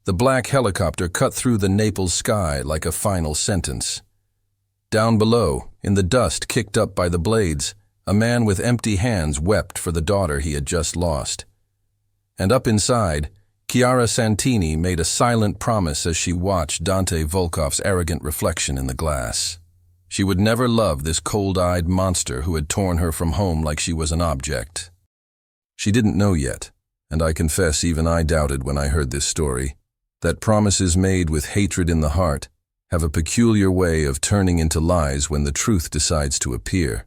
The black helicopter cut through the Naples sky like a final sentence. Down below, in the dust kicked up by the blades, a man with empty hands wept for the daughter he had just lost. And up inside, Chiara Santini made a silent promise as she watched Dante Volkov's arrogant reflection in the glass. She would never love this cold-eyed monster who had torn her from home like she was an object. She didn't know yet, and I confess even I doubted when I heard this story, that promises made with hatred in the heart have a peculiar way of turning into lies when the truth decides to appear.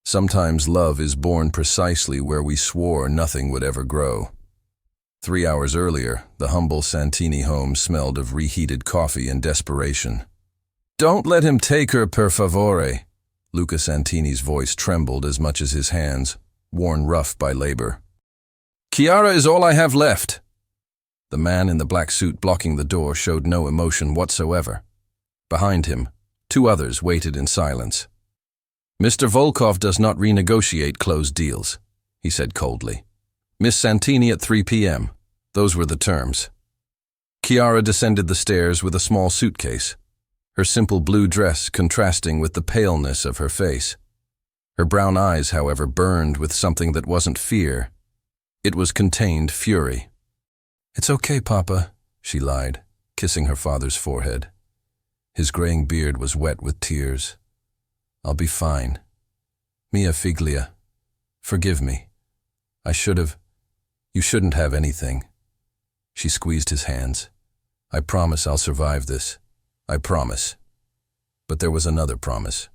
Sometimes love is born precisely where we swore nothing would ever grow. 3 hours earlier, the humble Santini home smelled of reheated coffee and desperation. "Don't let him take her, per favore." Luca Santini's voice trembled as much as his hands, worn rough by labor. "Chiara is all I have left." The man in the black suit blocking the door showed no emotion whatsoever. Behind him, 2 others waited in silence. "Mr. Volkov does not renegotiate closed deals," he said coldly. "Miss Santini at 3 p.m. Those were the terms." Chiara descended the stairs with a small suitcase, her simple blue dress contrasting with the paleness of her face. Her brown eyes, however, burned with something that wasn't fear. It was contained fury. "It's okay, Papa," she lied, kissing her father's forehead. His graying beard was wet with tears. "I'll be fine. Mia figlia. Forgive me. You shouldn't have anything." She squeezed his hands. "I promise I'll survive this. I promise." But there was another promise,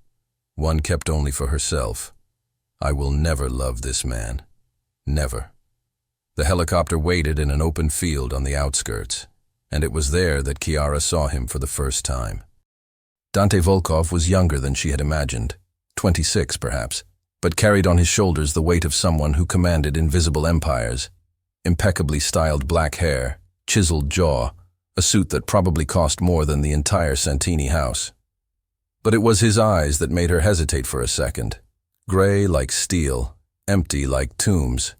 one kept only for herself. I will never love this man. Never. The helicopter waited in an open field on the outskirts, and it was there that Chiara saw him for the first time. Dante Volkov was younger than she had imagined, 26 perhaps, but carried on his shoulders the weight of someone who commanded invisible empires. Impeccably styled black hair, chiseled jaw, a suit that probably cost more than the entire Santini house. But it was his eyes that made her hesitate for a second, gray like steel, empty like tombs.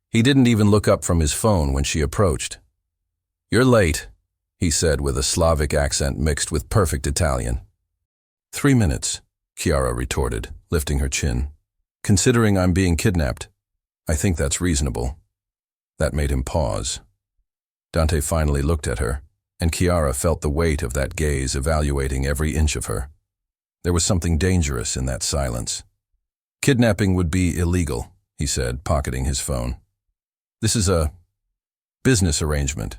He didn't even look up from his phone when she approached. "You're late," he said with a Slavic accent mixed with perfect Italian. 3 minutes, Chiara retorted, lifting her chin. "Considering I'm being kidnapped, I think that's reasonable." That made him pause. Dante finally looked at her, and Chiara felt the weight of that gaze evaluating every inch of her. There was something dangerous in that silence. "Kidnapping would be illegal," he said, pocketing his phone. "This is a business arrangement.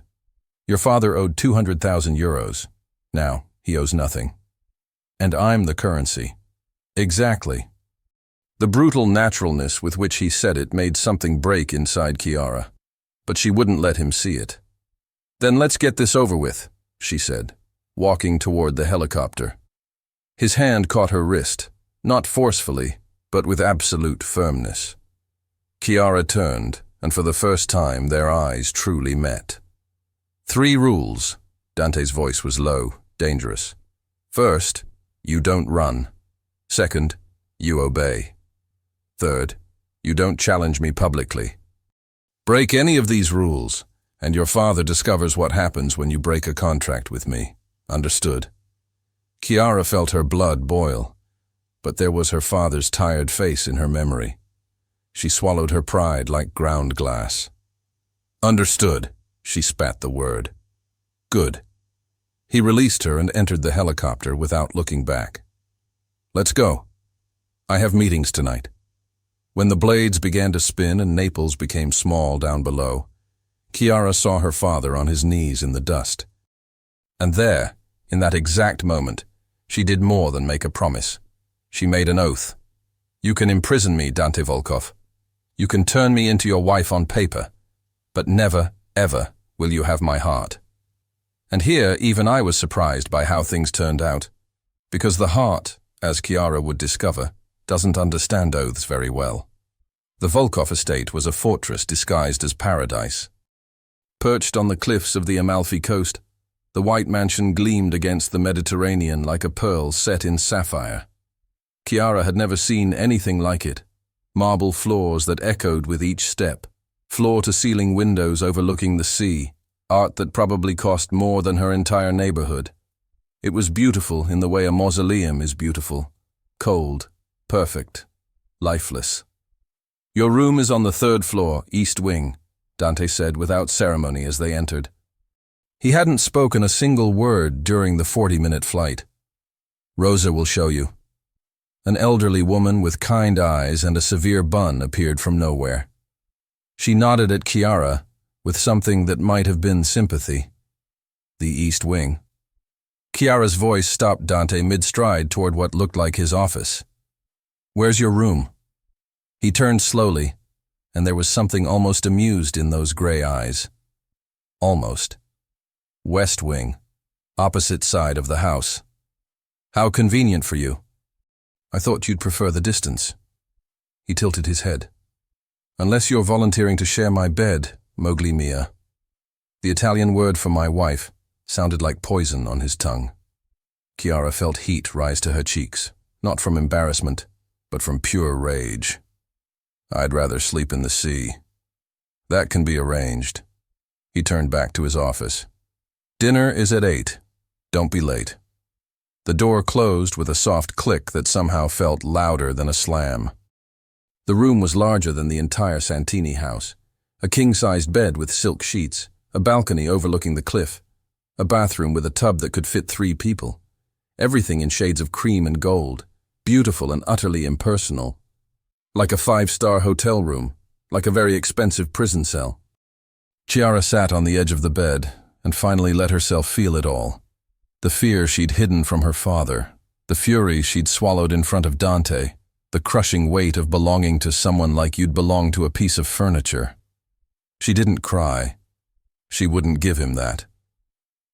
Your father owed 200,000 euros. Now, he owes nothing. And I'm the currency." "Exactly." The brutal naturalness with which he said it made something break inside Chiara, but she wouldn't let him see it. "Then let's get this over with," she said, walking toward the helicopter. His hand caught her wrist, not forcefully, but with absolute firmness. Chiara turned, and for the first time their eyes truly met. 3 rules. Dante's voice was low, dangerous. First, you don't run. Second, you obey. Third, you don't challenge me publicly. Break any of these rules, and your father discovers what happens when you break a contract with me. Understood? Chiara felt her blood boil, but there was her father's tired face in her memory. She swallowed her pride like ground glass. Understood, she spat the word. Good. He released her and entered the helicopter without looking back. Let's go. I have meetings tonight. When the blades began to spin and Naples became small down below, Chiara saw her father on his knees in the dust. And there, in that exact moment, she did more than make a promise. She made an oath. You can imprison me, Dante Volkov. You can turn me into your wife on paper, but never, ever will you have my heart. And here, even I was surprised by how things turned out, because the heart, as Chiara would discover, doesn't understand oaths very well. The Volkov estate was a fortress disguised as paradise. Perched on the cliffs of the Amalfi coast, the white mansion gleamed against the Mediterranean like a pearl set in sapphire. Chiara had never seen anything like it. Marble floors that echoed with each step, floor-to-ceiling windows overlooking the sea, art that probably cost more than her entire neighborhood. It was beautiful in the way a mausoleum is beautiful. Cold, perfect, lifeless. "Your room is on the 3rd floor, east wing," Dante said without ceremony as they entered. He hadn't spoken a single word during the 40-minute flight. "Rosa will show you." An elderly woman with kind eyes and a severe bun appeared from nowhere. She nodded at Chiara with something that might have been sympathy. The east wing. Chiara's voice stopped Dante mid-stride toward what looked like his office. "Where's your room?" He turned slowly, and there was something almost amused in those gray eyes. Almost. "West wing, opposite side of the house." "How convenient for you." "I thought you'd prefer the distance." He tilted his head. "Unless you're volunteering to share my bed, Mowgli mia." The Italian word for my wife sounded like poison on his tongue. Chiara felt heat rise to her cheeks, not from embarrassment, but from pure rage. "I'd rather sleep in the sea." "That can be arranged." He turned back to his office. "Dinner is at 8. Don't be late." The door closed with a soft click that somehow felt louder than a slam. The room was larger than the entire Santini house. A king-sized bed with silk sheets, a balcony overlooking the cliff, a bathroom with a tub that could fit 3 people. Everything in shades of cream and gold, beautiful and utterly impersonal. Like a 5-star hotel room, like a very expensive prison cell. Chiara sat on the edge of the bed and finally let herself feel it all. The fear she'd hidden from her father, the fury she'd swallowed in front of Dante, the crushing weight of belonging to someone like you'd belong to a piece of furniture. She didn't cry. She wouldn't give him that.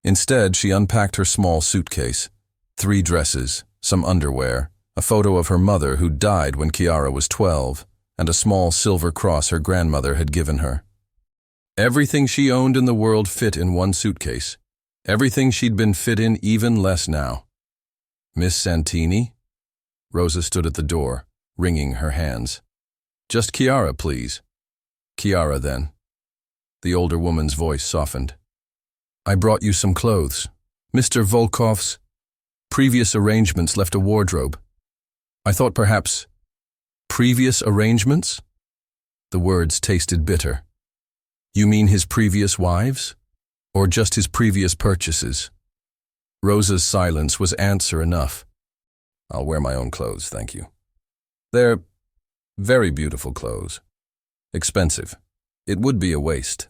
Instead, she unpacked her small suitcase, 3 dresses, some underwear, a photo of her mother who died when Chiara was 12, and a small silver cross her grandmother had given her. Everything she owned in the world fit in one suitcase. Everything she'd been fit in even less now. "Miss Santini?" Rosa stood at the door, wringing her hands. "Just Chiara, please." "Chiara, then." The older woman's voice softened. "I brought you some clothes. Mr. Volkov's previous arrangements left a wardrobe. I thought perhaps—" "Previous arrangements?" The words tasted bitter. "You mean his previous wives? Or just his previous purchases?" Rosa's silence was answer enough. "I'll wear my own clothes, thank you. They're very beautiful clothes. Expensive. It would be a waste."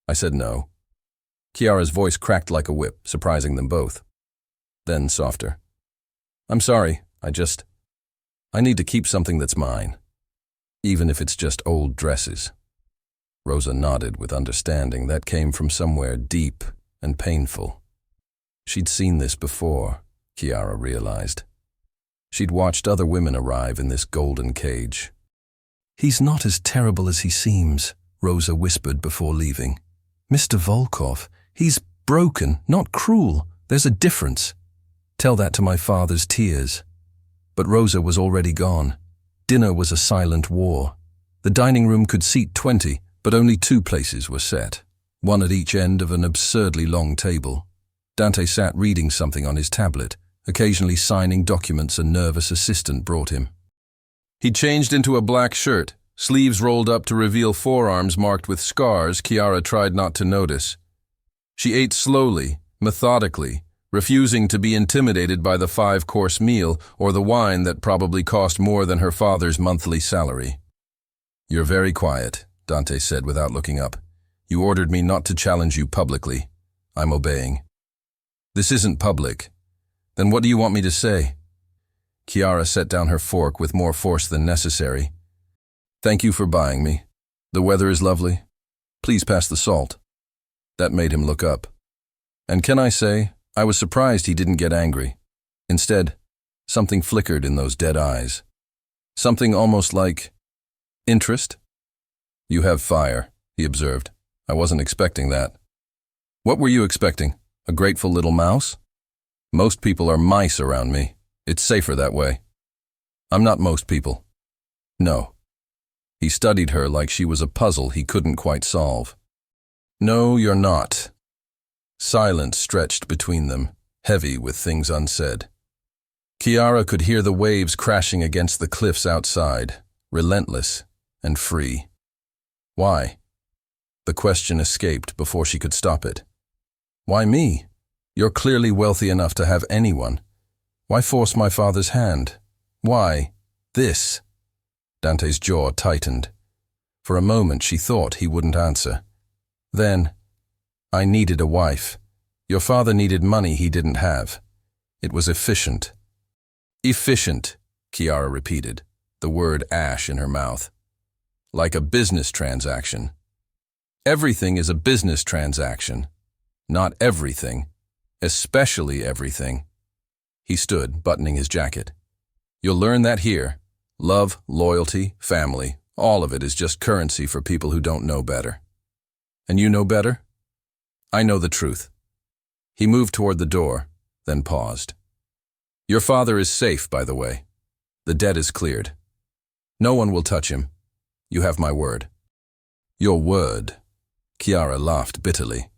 I said no. Chiara's voice cracked like a whip, surprising them both. Then softer. "I'm sorry, I need to keep something that's mine. Even if it's just old dresses." Rosa nodded with understanding that came from somewhere deep and painful. She'd seen this before, Chiara realized. She'd watched other women arrive in this golden cage. "He's not as terrible as he seems," Rosa whispered before leaving. "Mr. Volkov, he's broken, not cruel. There's a difference. Tell that to my father's tears." But Rosa was already gone. Dinner was a silent war. The dining room could seat 20, but only 2 places were set, one at each end of an absurdly long table. Dante sat reading something on his tablet, occasionally signing documents a nervous assistant brought him. He changed into a black shirt, sleeves rolled up to reveal forearms marked with scars Chiara tried not to notice. She ate slowly, methodically, refusing to be intimidated by the 5-course meal or the wine that probably cost more than her father's monthly salary. "You're very quiet," Dante said without looking up. "You ordered me not to challenge you publicly. I'm obeying." "This isn't public. Then what do you want me to say?" Chiara set down her fork with more force than necessary. "Thank you for buying me. The weather is lovely. Please pass the salt." That made him look up. And can I say, I was surprised he didn't get angry. Instead, something flickered in those dead eyes. Something almost like interest. "You have fire," he observed. "I wasn't expecting that." "What were you expecting? A grateful little mouse?" "Most people are mice around me. It's safer that way." "I'm not most people." "No." He studied her like she was a puzzle he couldn't quite solve. No, you're not. Silence stretched between them, heavy with things unsaid. Chiara could hear the waves crashing against the cliffs outside, relentless and free. Why? The question escaped before she could stop it. Why me? You're clearly wealthy enough to have anyone. Why force my father's hand? Why this? Dante's jaw tightened. For a moment she thought he wouldn't answer. Then, I needed a wife. Your father needed money he didn't have. It was efficient. Efficient, Chiara repeated, the word ash in her mouth. Like a business transaction. Everything is a business transaction. Not everything. Especially everything. He stood, buttoning his jacket. You'll learn that here. Love, loyalty, family, all of it is just currency for people who don't know better. And you know better? I know the truth. He moved toward the door, then paused. Your father is safe, by the way. The debt is cleared. No one will touch him. You have my word. Your word? Chiara laughed bitterly.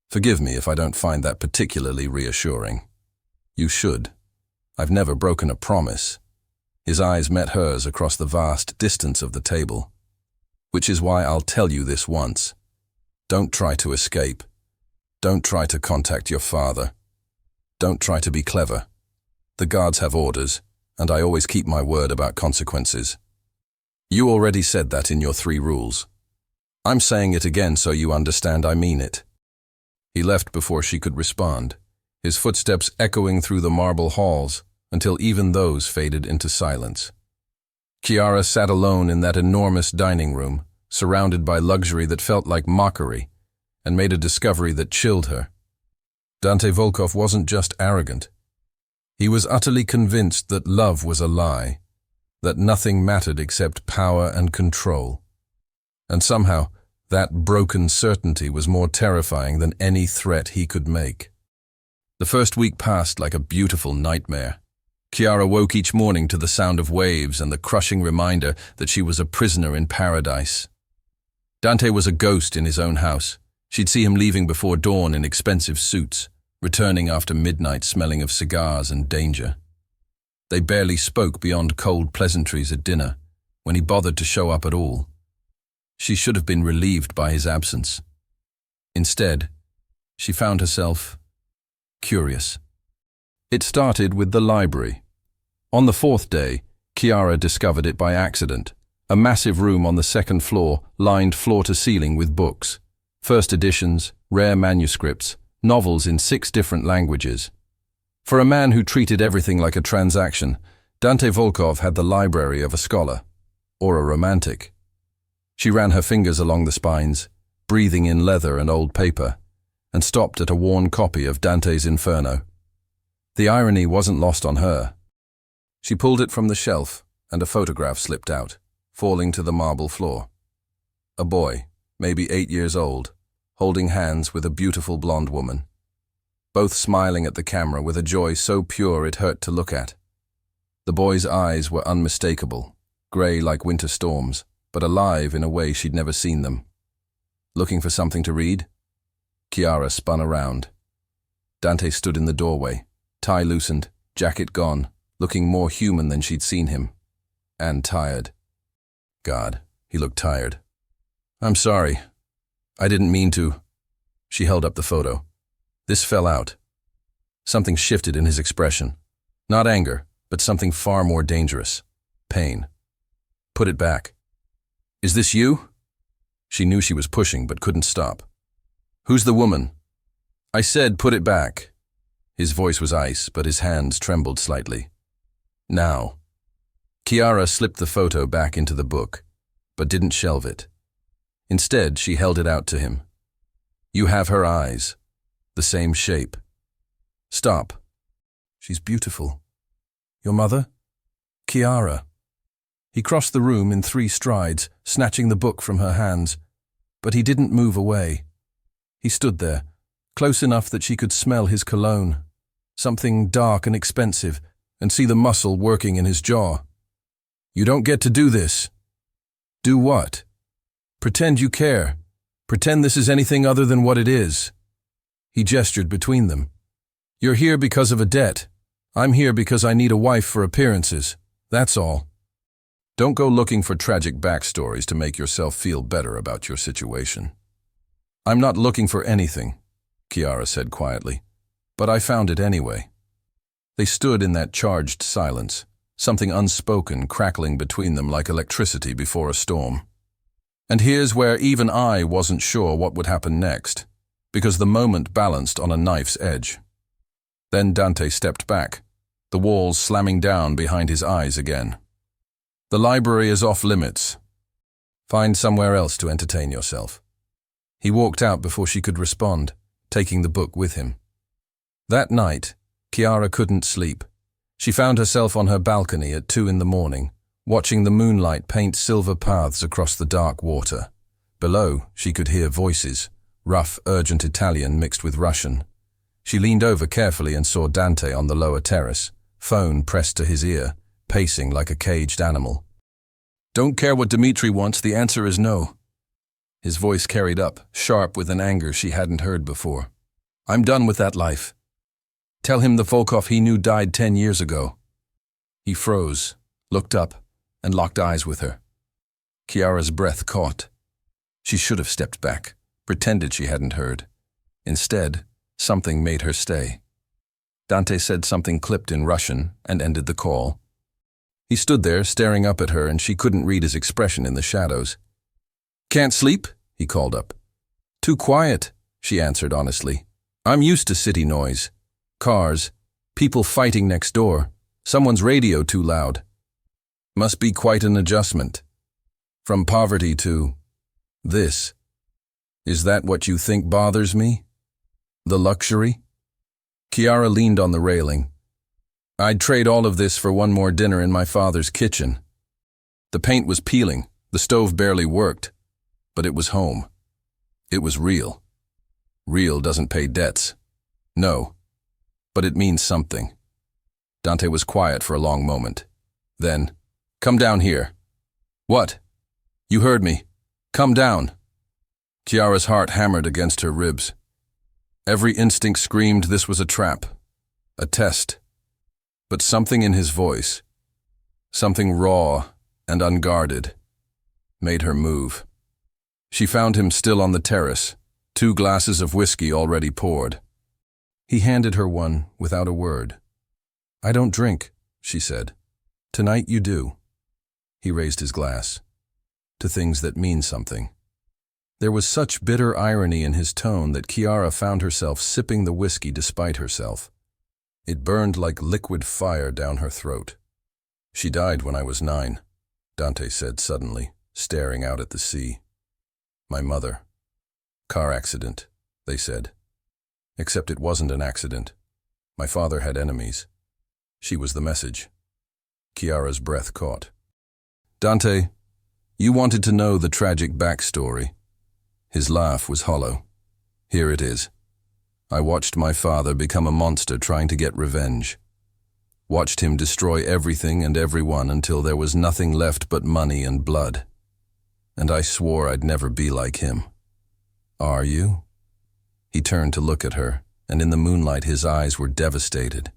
Forgive me if I don't find that particularly reassuring. You should. I've never broken a promise. His eyes met hers across the vast distance of the table. Which is why I'll tell you this once. Don't try to escape. Don't try to contact your father. Don't try to be clever. The guards have orders, and I always keep my word about consequences. You already said that in your 3 rules. I'm saying it again so you understand I mean it. He left before she could respond, his footsteps echoing through the marble halls until even those faded into silence. Chiara sat alone in that enormous dining room, surrounded by luxury that felt like mockery, and made a discovery that chilled her. Dante Volkov wasn't just arrogant. He was utterly convinced that love was a lie, that nothing mattered except power and control. And somehow, that broken certainty was more terrifying than any threat he could make. The first week passed like a beautiful nightmare. Chiara woke each morning to the sound of waves and the crushing reminder that she was a prisoner in paradise. Dante was a ghost in his own house. She'd see him leaving before dawn in expensive suits, returning after midnight smelling of cigars and danger. They barely spoke beyond cold pleasantries at dinner, when he bothered to show up at all. She should have been relieved by his absence. Instead, she found herself curious. It started with the library. On the 4th day, Chiara discovered it by accident, a massive room on the 2nd floor lined floor to ceiling with books, first editions, rare manuscripts, novels in 6 different languages. For a man who treated everything like a transaction, Dante Volkov had the library of a scholar, or a romantic. She ran her fingers along the spines, breathing in leather and old paper, and stopped at a worn copy of Dante's Inferno. The irony wasn't lost on her. She pulled it from the shelf, and a photograph slipped out, falling to the marble floor. A boy, maybe 8 years old, holding hands with a beautiful blonde woman, both smiling at the camera with a joy so pure it hurt to look at. The boy's eyes were unmistakable, grey like winter storms, but alive in a way she'd never seen them. Looking for something to read? Chiara spun around. Dante stood in the doorway, tie loosened, jacket gone, looking more human than she'd seen him. And tired. God, he looked tired. I'm sorry. I didn't mean to. She held up the photo. This fell out. Something shifted in his expression. Not anger, but something far more dangerous. Pain. Put it back. Is this you? She knew she was pushing, but couldn't stop. Who's the woman? I said put it back. His voice was ice, but his hands trembled slightly. Now. Chiara slipped the photo back into the book, but didn't shelve it. Instead, she held it out to him. You have her eyes. The same shape. Stop. She's beautiful. Your mother? Chiara. He crossed the room in 3 strides, snatching the book from her hands, but he didn't move away. He stood there, close enough that she could smell his cologne, something dark and expensive, and see the muscle working in his jaw. You don't get to do this. Do what? Pretend you care. Pretend this is anything other than what it is." He gestured between them. "You're here because of a debt. I'm here because I need a wife for appearances. That's all. Don't go looking for tragic backstories to make yourself feel better about your situation." "I'm not looking for anything," Kiara said quietly, "but I found it anyway." They stood in that charged silence, something unspoken crackling between them like electricity before a storm. And here's where even I wasn't sure what would happen next, because the moment balanced on a knife's edge. Then Dante stepped back, the walls slamming down behind his eyes again. "The library is off limits. Find somewhere else to entertain yourself." He walked out before she could respond, taking the book with him. That night, Kiara couldn't sleep. She found herself on her balcony at 2 a.m, watching the moonlight paint silver paths across the dark water. Below, she could hear voices, rough, urgent Italian mixed with Russian. She leaned over carefully and saw Dante on the lower terrace, phone pressed to his ear, pacing like a caged animal. "Don't care what Dmitri wants, the answer is no." His voice carried up, sharp with an anger she hadn't heard before. "I'm done with that life. Tell him the Volkov he knew died 10 years ago." He froze, looked up, and locked eyes with her. Kiara's breath caught. She should have stepped back, pretended she hadn't heard. Instead, something made her stay. Dante said something clipped in Russian and ended the call. He stood there, staring up at her, and she couldn't read his expression in the shadows. "Can't sleep?" he called up. "Too quiet," she answered honestly. "I'm used to city noise. Cars, people fighting next door, someone's radio too loud. Must be quite an adjustment. From poverty to this. Is that what you think bothers me? The luxury?" Kiara leaned on the railing. "I'd trade all of this for one more dinner in my father's kitchen. The paint was peeling, the stove barely worked, but it was home. It was real. Real doesn't pay debts. No, but it means something." Dante was quiet for a long moment. Then, "Come down here." "What?" "You heard me. Come down." Chiara's heart hammered against her ribs. Every instinct screamed this was a trap, a test. But something in his voice, something raw and unguarded, made her move. She found him still on the terrace, 2 glasses of whiskey already poured. He handed her one without a word. "I don't drink," she said. "Tonight you do." He raised his glass. "To things that mean something." There was such bitter irony in his tone that Kiara found herself sipping the whiskey despite herself. It burned like liquid fire down her throat. "She died when I was 9, Dante said suddenly, staring out at the sea. "My mother. Car accident," they said. Except it wasn't an accident. My father had enemies. She was the message. Kiara's breath caught. "Dante, you wanted to know the tragic backstory." His laugh was hollow. "Here it is. I watched my father become a monster trying to get revenge. Watched him destroy everything and everyone until there was nothing left but money and blood. And I swore I'd never be like him." "Are you?" He turned to look at her, and in the moonlight his eyes were devastated.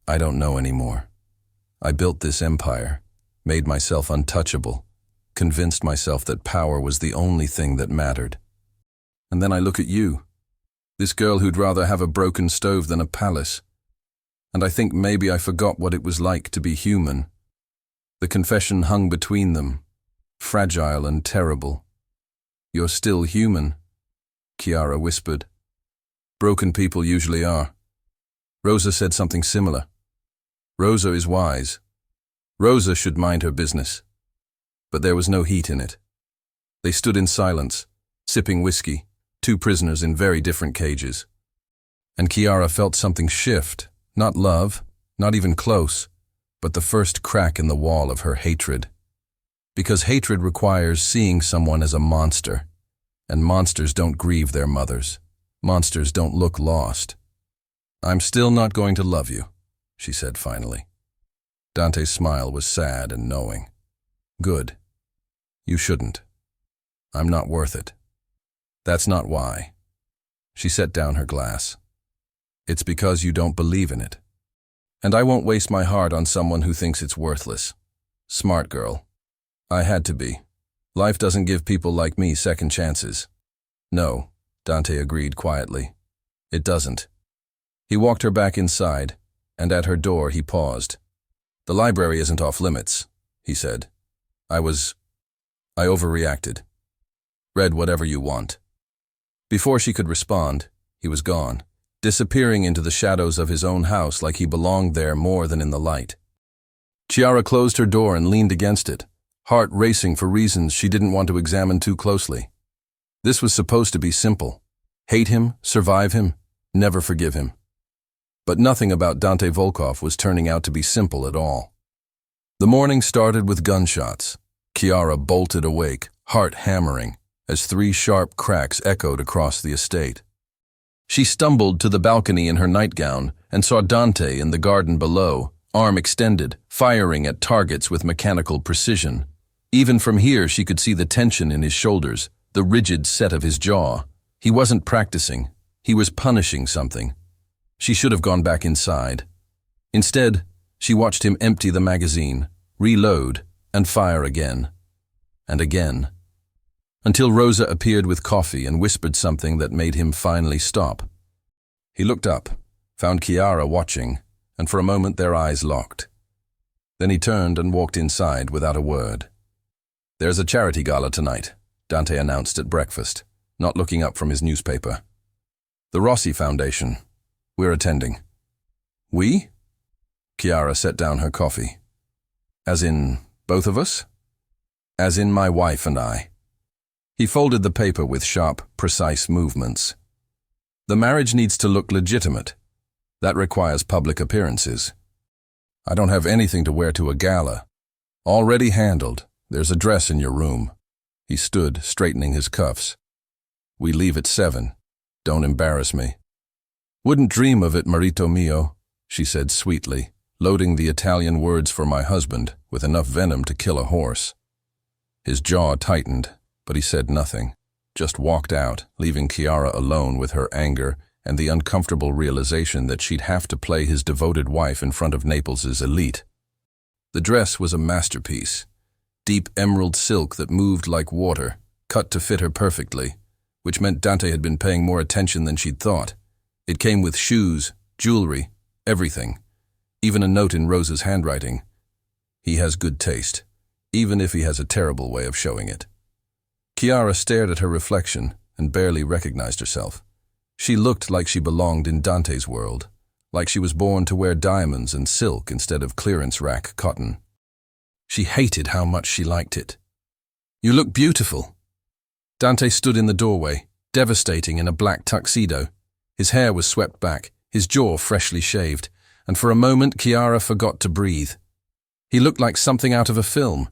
"I don't know anymore. I built this empire, made myself untouchable, convinced myself that power was the only thing that mattered. And then I look at you, this girl who'd rather have a broken stove than a palace. And I think maybe I forgot what it was like to be human." The confession hung between them, fragile and terrible. "You're still human," Kiara whispered. "Broken people usually are." Rosa said something similar. "Rosa is wise. Rosa should mind her business." But there was no heat in it. They stood in silence, sipping whiskey, 2 prisoners in very different cages. And Kiara felt something shift, not love, not even close, but the first crack in the wall of her hatred. Because hatred requires seeing someone as a monster, and monsters don't grieve their mothers. Monsters don't look lost. "I'm still not going to love you," she said finally. Dante's smile was sad and knowing. "Good. You shouldn't. I'm not worth it." That's not why. She set down her glass. It's because you don't believe in it. And I won't waste my heart on someone who thinks it's worthless. Smart girl. I had to be. Life doesn't give people like me second chances. No, Dante agreed quietly. It doesn't. He walked her back inside, and at her door he paused. The library isn't off limits, he said. I overreacted. Read whatever you want. Before she could respond, he was gone, disappearing into the shadows of his own house like he belonged there more than in the light. Chiara closed her door and leaned against it, heart racing for reasons she didn't want to examine too closely. This was supposed to be simple. Hate him, survive him, never forgive him. But nothing about Dante Volkov was turning out to be simple at all. The morning started with gunshots. Chiara bolted awake, heart hammering, as 3 sharp cracks echoed across the estate. She stumbled to the balcony in her nightgown and saw Dante in the garden below, arm extended, firing at targets with mechanical precision. Even from here she could see the tension in his shoulders, the rigid set of his jaw. He wasn't practicing. He was punishing something. She should have gone back inside. Instead, she watched him empty the magazine, reload, and fire again. And again. Until Rosa appeared with coffee and whispered something that made him finally stop. He looked up, found Chiara watching, and for a moment their eyes locked. Then he turned and walked inside without a word. There's a charity gala tonight, Dante announced at breakfast, not looking up from his newspaper. The Rossi Foundation. We're attending. We? Chiara set down her coffee. As in, both of us? As in my wife and I. He folded the paper with sharp, precise movements. The marriage needs to look legitimate. That requires public appearances. I don't have anything to wear to a gala. Already handled. There's a dress in your room. He stood, straightening his cuffs. We leave at 7. Don't embarrass me. Wouldn't dream of it, marito mio, she said sweetly, loading the Italian words for my husband with enough venom to kill a horse. His jaw tightened, but he said nothing, just walked out, leaving Chiara alone with her anger and the uncomfortable realization that she'd have to play his devoted wife in front of Naples's elite. The dress was a masterpiece, deep emerald silk that moved like water, cut to fit her perfectly, which meant Dante had been paying more attention than she'd thought. It came with shoes, jewelry, everything, even a note in Rosa's handwriting. He has good taste, even if he has a terrible way of showing it. Chiara stared at her reflection and barely recognized herself. She looked like she belonged in Dante's world, like she was born to wear diamonds and silk instead of clearance rack cotton. She hated how much she liked it. You look beautiful. Dante stood in the doorway, devastating in a black tuxedo. His hair was swept back, his jaw freshly shaved, and for a moment Chiara forgot to breathe. He looked like something out of a film,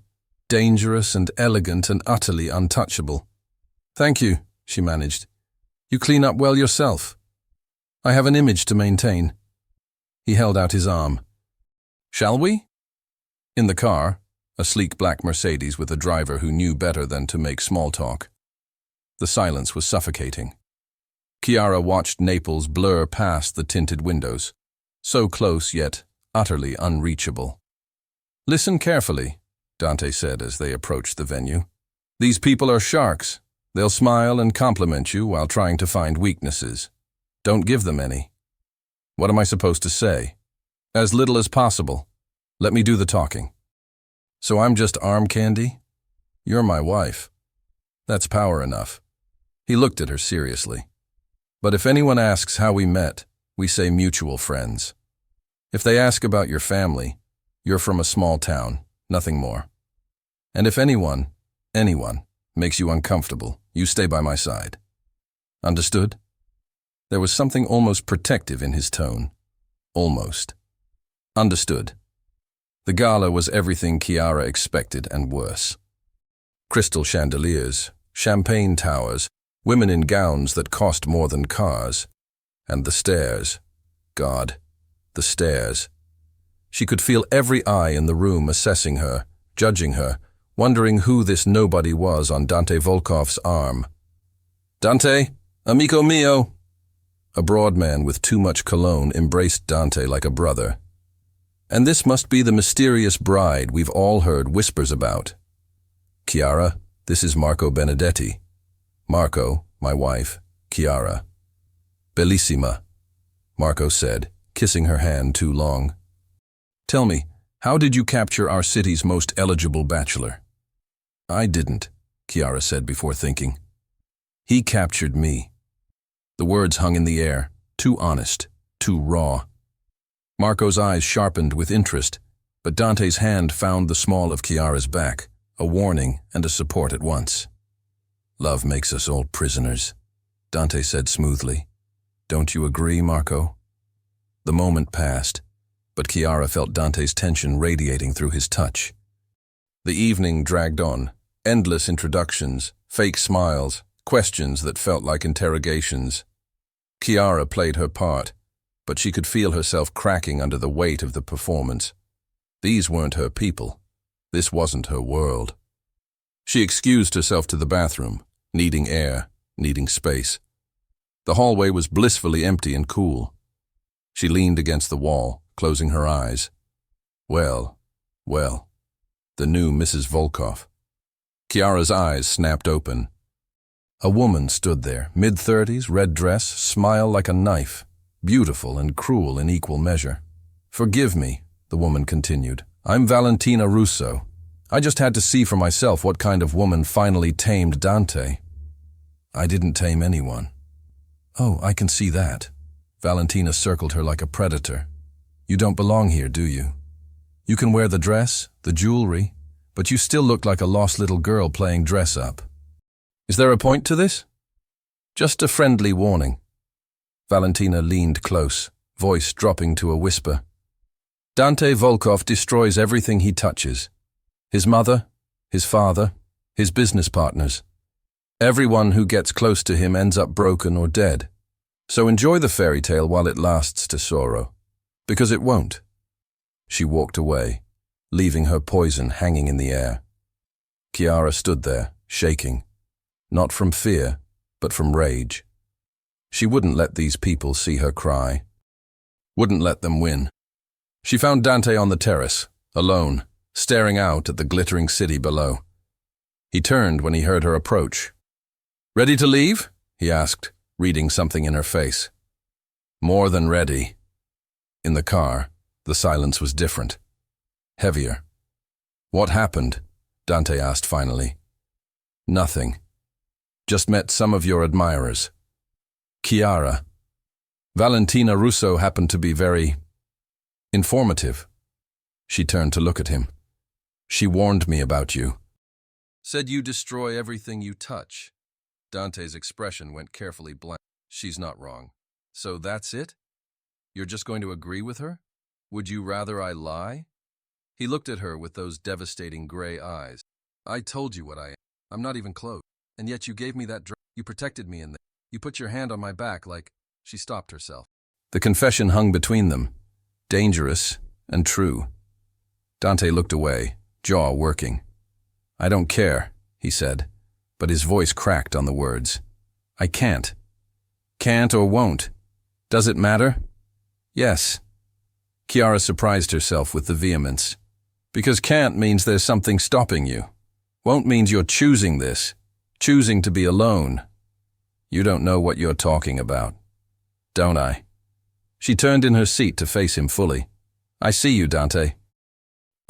dangerous and elegant and utterly untouchable. Thank you, she managed. You clean up well yourself. I have an image to maintain. He held out his arm. Shall we? In the car, a sleek black Mercedes with a driver who knew better than to make small talk. The silence was suffocating. Chiara watched Naples blur past the tinted windows, so close yet utterly unreachable. Listen carefully, Dante said as they approached the venue. These people are sharks. They'll smile and compliment you while trying to find weaknesses. Don't give them any. What am I supposed to say? As little as possible. Let me do the talking. So I'm just arm candy? You're my wife. That's power enough. He looked at her seriously. But if anyone asks how we met, we say mutual friends. If they ask about your family, you're from a small town, nothing more. And if anyone makes you uncomfortable, you stay by my side. Understood? There was something almost protective in his tone. Almost. Understood. The gala was everything Chiara expected and worse. Crystal chandeliers, champagne towers, women in gowns that cost more than cars. And the stairs. God, the stairs. She could feel every eye in the room assessing her, judging her, wondering who this nobody was on Dante Volkov's arm. Dante, amico mio. A broad man with too much cologne embraced Dante like a brother. And this must be the mysterious bride we've all heard whispers about. Chiara, this is Marco Benedetti. Marco, my wife, Chiara. Bellissima, Marco said, kissing her hand too long. Tell me, how did you capture our city's most eligible bachelor? I didn't, Chiara said before thinking. He captured me. The words hung in the air, too honest, too raw. Marco's eyes sharpened with interest, but Dante's hand found the small of Chiara's back, a warning and a support at once. Love makes us all prisoners, Dante said smoothly. Don't you agree, Marco? The moment passed, but Chiara felt Dante's tension radiating through his touch. The evening dragged on, endless introductions, fake smiles, questions that felt like interrogations. Chiara played her part, but she could feel herself cracking under the weight of the performance. These weren't her people. This wasn't her world. She excused herself to the bathroom, needing air, needing space. The hallway was blissfully empty and cool. She leaned against the wall, closing her eyes. Well, the new Mrs. Volkov. Chiara's eyes snapped open. A woman stood there, mid-30s, red dress, smile like a knife, beautiful and cruel in equal measure. Forgive me, the woman continued. I'm Valentina Russo. I just had to see for myself what kind of woman finally tamed Dante. I didn't tame anyone. Oh, I can see that. Valentina circled her like a predator. You don't belong here, do you? You can wear the dress, the jewelry, but you still look like a lost little girl playing dress-up. Is there a point to this? Just a friendly warning. Valentina leaned close, voice dropping to a whisper. Dante Volkov destroys everything he touches. His mother, his father, his business partners. Everyone who gets close to him ends up broken or dead. So enjoy the fairy tale while it lasts, tesoro. Because it won't. She walked away, leaving her poison hanging in the air. Chiara stood there, shaking. Not from fear, but from rage. She wouldn't let these people see her cry. Wouldn't let them win. She found Dante on the terrace, alone, staring out at the glittering city below. He turned when he heard her approach. Ready to leave? He asked, reading something in her face. More than ready. In the car, the silence was different. Heavier. What happened? Dante asked finally. Nothing. Just met some of your admirers. Chiara. Valentina Russo happened to be very informative. She turned to look at him. She warned me about you. Said you destroy everything you touch. Dante's expression went carefully blank. She's not wrong. So that's it? You're just going to agree with her? Would you rather I lie? He looked at her with those devastating gray eyes. I told you what I am. I'm not even close. And yet you gave me that drug. You protected me in there. You put your hand on my back like... She stopped herself. The confession hung between them, dangerous and true. Dante looked away, jaw working. I don't care, he said, but his voice cracked on the words. I can't. Can't or won't. Does it matter? Yes. Chiara surprised herself with the vehemence. Because can't means there's something stopping you. Won't means you're choosing this, choosing to be alone. You don't know what you're talking about. Don't I? She turned in her seat to face him fully. I see you, Dante.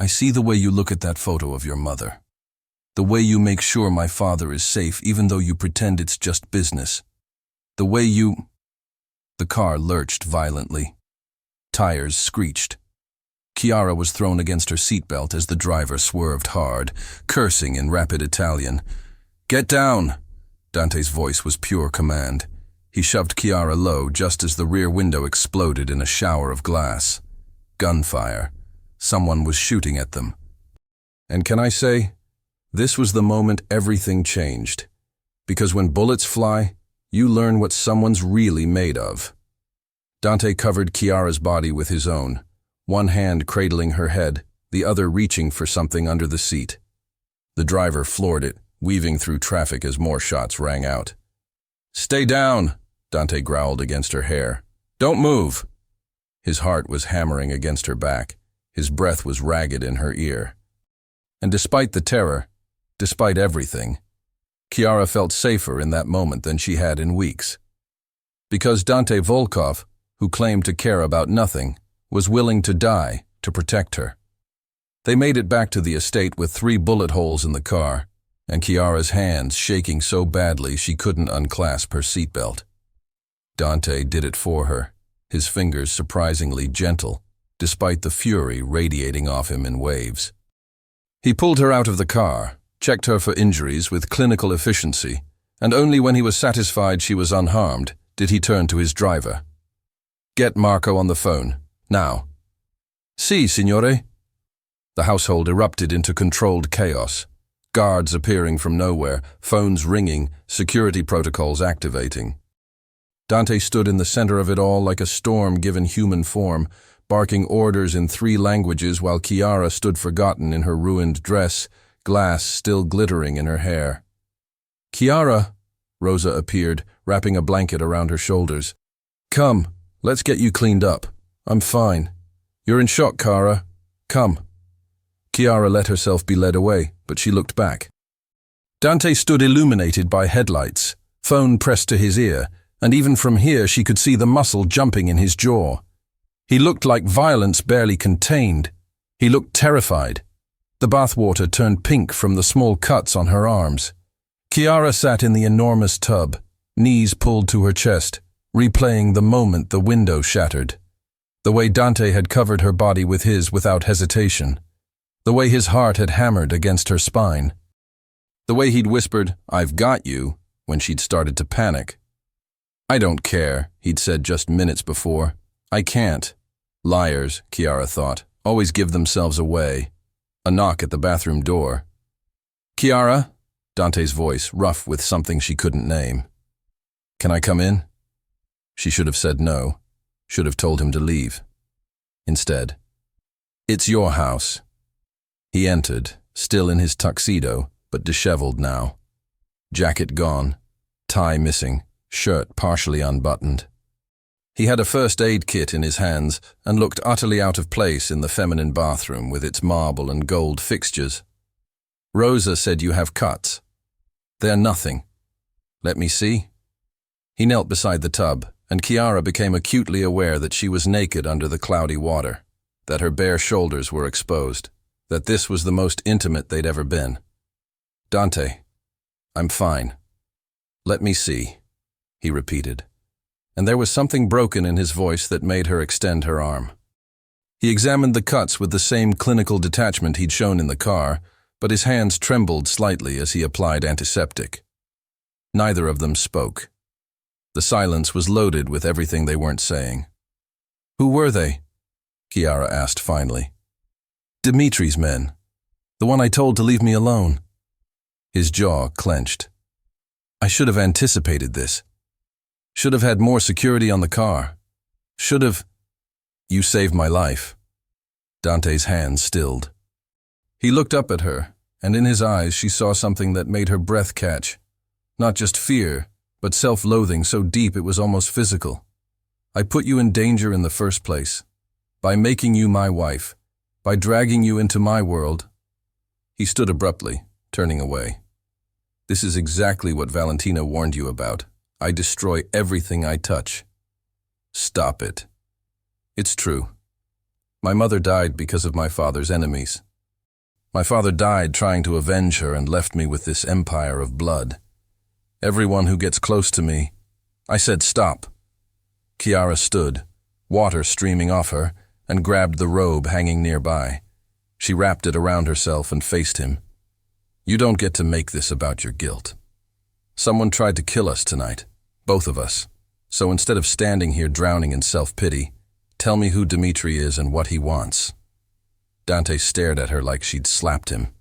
I see the way you look at that photo of your mother. The way you make sure my father is safe even though you pretend it's just business. The way you... The car lurched violently. Tires screeched. Chiara was thrown against her seatbelt as the driver swerved hard, cursing in rapid Italian. Get down! Dante's voice was pure command. He shoved Chiara low just as the rear window exploded in a shower of glass. Gunfire. Someone was shooting at them. And can I say, this was the moment everything changed. Because when bullets fly, you learn what someone's really made of. Dante covered Chiara's body with his own, one hand cradling her head, the other reaching for something under the seat. The driver floored it, weaving through traffic as more shots rang out. Stay down, Dante growled against her hair. Don't move. His heart was hammering against her back. His breath was ragged in her ear. And despite the terror, despite everything, Chiara felt safer in that moment than she had in weeks. Because Dante Volkov, who claimed to care about nothing, was willing to die to protect her. They made it back to the estate with 3 bullet holes in the car, and Chiara's hands shaking so badly she couldn't unclasp her seatbelt. Dante did it for her, his fingers surprisingly gentle, despite the fury radiating off him in waves. He pulled her out of the car, checked her for injuries with clinical efficiency, and only when he was satisfied she was unharmed did he turn to his driver. Get Marco on the phone, now. Si, signore. The household erupted into controlled chaos. Guards appearing from nowhere, phones ringing, security protocols activating. Dante stood in the center of it all like a storm given human form, barking orders in 3 languages while Chiara stood forgotten in her ruined dress, glass still glittering in her hair. Chiara, Rosa appeared, wrapping a blanket around her shoulders. Come, let's get you cleaned up. I'm fine. You're in shock, Cara. Come. Chiara let herself be led away, but she looked back. Dante stood illuminated by headlights, phone pressed to his ear, and even from here she could see the muscle jumping in his jaw. He looked like violence barely contained. He looked terrified. The bathwater turned pink from the small cuts on her arms. Chiara sat in the enormous tub, knees pulled to her chest, replaying the moment the window shattered. The way Dante had covered her body with his without hesitation. The way his heart had hammered against her spine. The way he'd whispered, "I've got you," when she'd started to panic. "I don't care," he'd said just minutes before. "I can't." Liars, Chiara thought, always give themselves away. A knock at the bathroom door. "Chiara?" Dante's voice, rough with something she couldn't name. "Can I come in?" She should have said no, should have told him to leave. Instead, "It's your house." He entered, still in his tuxedo, but disheveled now. Jacket gone, tie missing, shirt partially unbuttoned. He had a first aid kit in his hands and looked utterly out of place in the feminine bathroom with its marble and gold fixtures. "Rosa said you have cuts." "They're nothing." "Let me see." He knelt beside the tub, and Chiara became acutely aware that she was naked under the cloudy water, that her bare shoulders were exposed, that this was the most intimate they'd ever been. "Dante, I'm fine." "Let me see," he repeated, and there was something broken in his voice that made her extend her arm. He examined the cuts with the same clinical detachment he'd shown in the car, but his hands trembled slightly as he applied antiseptic. Neither of them spoke. The silence was loaded with everything they weren't saying. "Who were they?" Chiara asked finally. "Dimitri's men. The one I told to leave me alone." His jaw clenched. "I should have anticipated this. Should have had more security on the car. Should have... You saved my life." Dante's hands stilled. He looked up at her, and in his eyes she saw something that made her breath catch. Not just fear, but self-loathing so deep it was almost physical. "I put you in danger in the first place. By making you my wife. By dragging you into my world." He stood abruptly, turning away. "This is exactly what Valentina warned you about. I destroy everything I touch." "Stop it." "It's true. My mother died because of my father's enemies. My father died trying to avenge her and left me with this empire of blood. Everyone who gets close to me..." I said stop. Chiara stood, water streaming off her, and grabbed the robe hanging nearby. She wrapped it around herself and faced him. "You don't get to make this about your guilt. Someone tried to kill us tonight, both of us. So instead of standing here drowning in self-pity, tell me who Dimitri is and what he wants." Dante stared at her like she'd slapped him.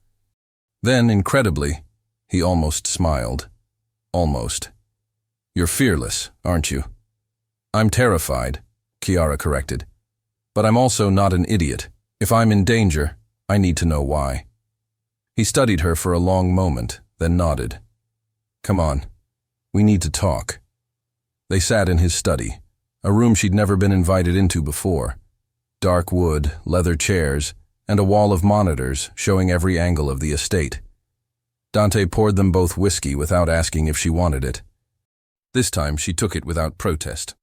Then, incredibly, he almost smiled. Almost. "You're fearless, aren't you?" "I'm terrified," Chiara corrected. "But I'm also not an idiot. If I'm in danger, I need to know why." He studied her for a long moment, then nodded. "Come on. We need to talk." They sat in his study, a room she'd never been invited into before. Dark wood, leather chairs, and a wall of monitors showing every angle of the estate. Dante poured them both whiskey without asking if she wanted it. This time she took it without protest.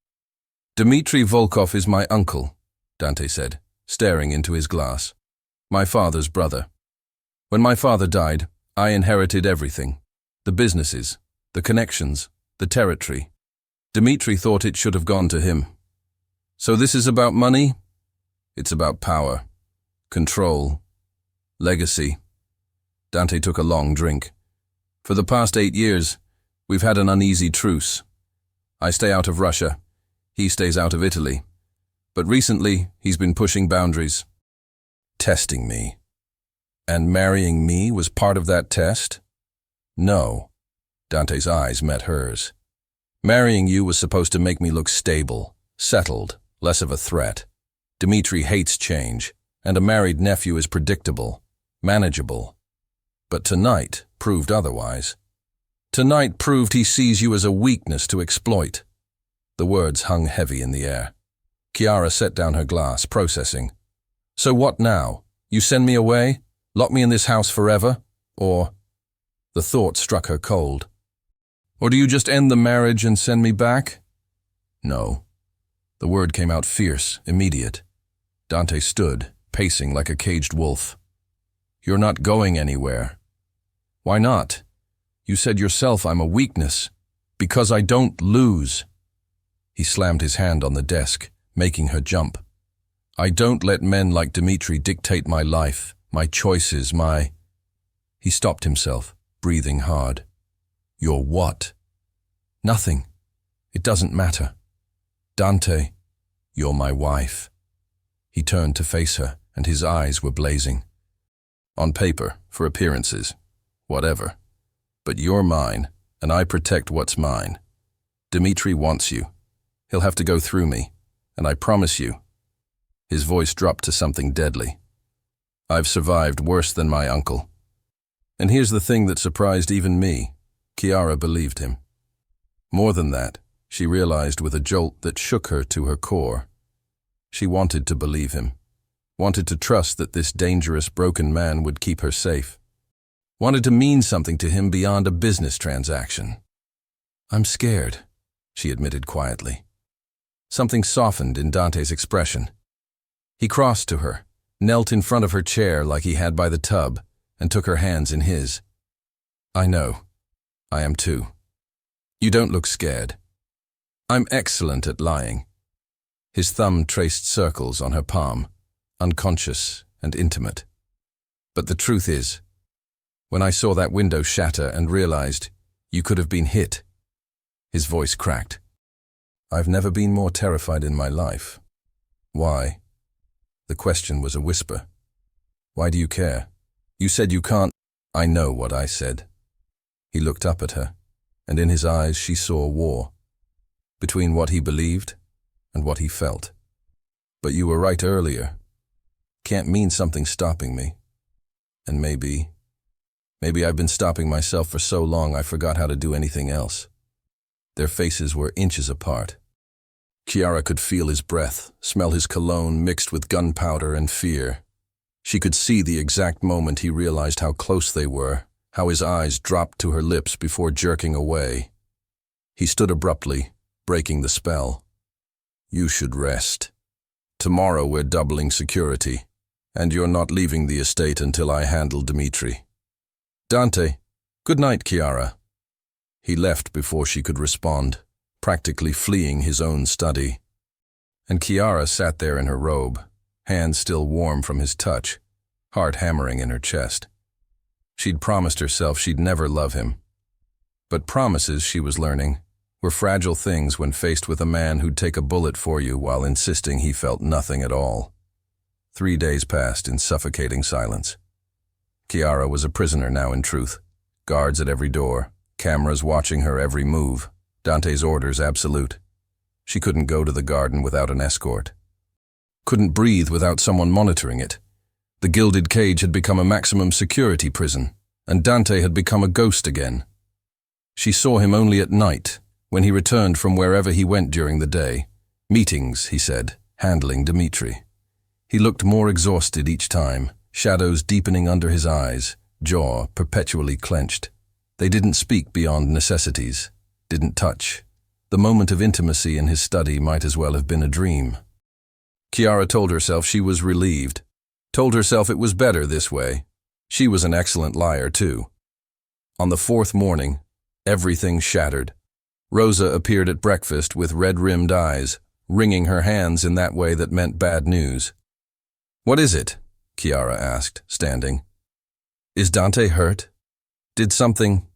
"Dmitri Volkov is my uncle," Dante said, staring into his glass. "My father's brother. When my father died, I inherited everything. The businesses, the connections, the territory. Dmitri thought it should have gone to him. So this is about money? It's about power, control, legacy." Dante took a long drink. "For the past 8 years, we've had an uneasy truce. I stay out of Russia. He stays out of Italy. But recently, he's been pushing boundaries. Testing me. And marrying me was part of that test? No." Dante's eyes met hers. "Marrying you was supposed to make me look stable, settled, less of a threat. Dmitri hates change, and a married nephew is predictable, manageable. But tonight proved otherwise. Tonight proved he sees you as a weakness to exploit." The words hung heavy in the air. Chiara set down her glass, processing. "So what now? You send me away? Lock me in this house forever? Or—" The thought struck her cold. "Or do you just end the marriage and send me back?" "No." The word came out fierce, immediate. Dante stood, pacing like a caged wolf. "You're not going anywhere." "Why not? You said yourself I'm a weakness. Because I don't lose." He slammed his hand on the desk, making her jump. "I don't let men like Dmitri dictate my life, my choices, my—" He stopped himself, breathing hard. "Your what?" "Nothing. It doesn't matter. Dante, you're my wife." He turned to face her, and his eyes were blazing. "On paper, for appearances, whatever. But you're mine, and I protect what's mine. Dmitri wants you. He'll have to go through me, and I promise you—" His voice dropped to something deadly. "I've survived worse than my uncle." And here's the thing that surprised even me. Chiara believed him. More than that, she realized with a jolt that shook her to her core. She wanted to believe him, wanted to trust that this dangerous, broken man would keep her safe, wanted to mean something to him beyond a business transaction. "I'm scared," she admitted quietly. Something softened in Dante's expression. He crossed to her, knelt in front of her chair like he had by the tub, and took her hands in his. "I know. I am too. You don't look scared. I'm excellent at lying." His thumb traced circles on her palm, unconscious and intimate. "But the truth is, when I saw that window shatter and realized you could have been hit," his voice cracked, "I've never been more terrified in my life." "Why?" The question was a whisper. "Why do you care? You said you can't—" "I know what I said." He looked up at her, and in his eyes she saw war, between what he believed and what he felt. "But you were right earlier. Can't mean something stopping me. And maybe I've been stopping myself for so long I forgot how to do anything else." Their faces were inches apart. Chiara could feel his breath, smell his cologne mixed with gunpowder and fear. She could see the exact moment he realized how close they were, how his eyes dropped to her lips before jerking away. He stood abruptly, breaking the spell. "You should rest. Tomorrow we're doubling security, and you're not leaving the estate until I handle Dmitri." "Dante, good night, Chiara." He left before she could respond, practically fleeing his own study. And Chiara sat there in her robe, hands still warm from his touch, heart hammering in her chest. She'd promised herself she'd never love him. But promises, she was learning, were fragile things when faced with a man who'd take a bullet for you while insisting he felt nothing at all. 3 days passed in suffocating silence. Chiara was a prisoner now in truth. Guards at every door, cameras watching her every move, Dante's orders absolute. She couldn't go to the garden without an escort. Couldn't breathe without someone monitoring it. The gilded cage had become a maximum security prison, and Dante had become a ghost again. She saw him only at night, when he returned from wherever he went during the day. Meetings, he said, handling Dimitri. He looked more exhausted each time, shadows deepening under his eyes, jaw perpetually clenched. They didn't speak beyond necessities, didn't touch. The moment of intimacy in his study might as well have been a dream. Chiara told herself she was relieved, told herself it was better this way. She was an excellent liar, too. On the fourth morning, everything shattered. Rosa appeared at breakfast with red-rimmed eyes, wringing her hands in that way that meant bad news. "What is it?" Chiara asked, standing. "Is Dante hurt? Did something—"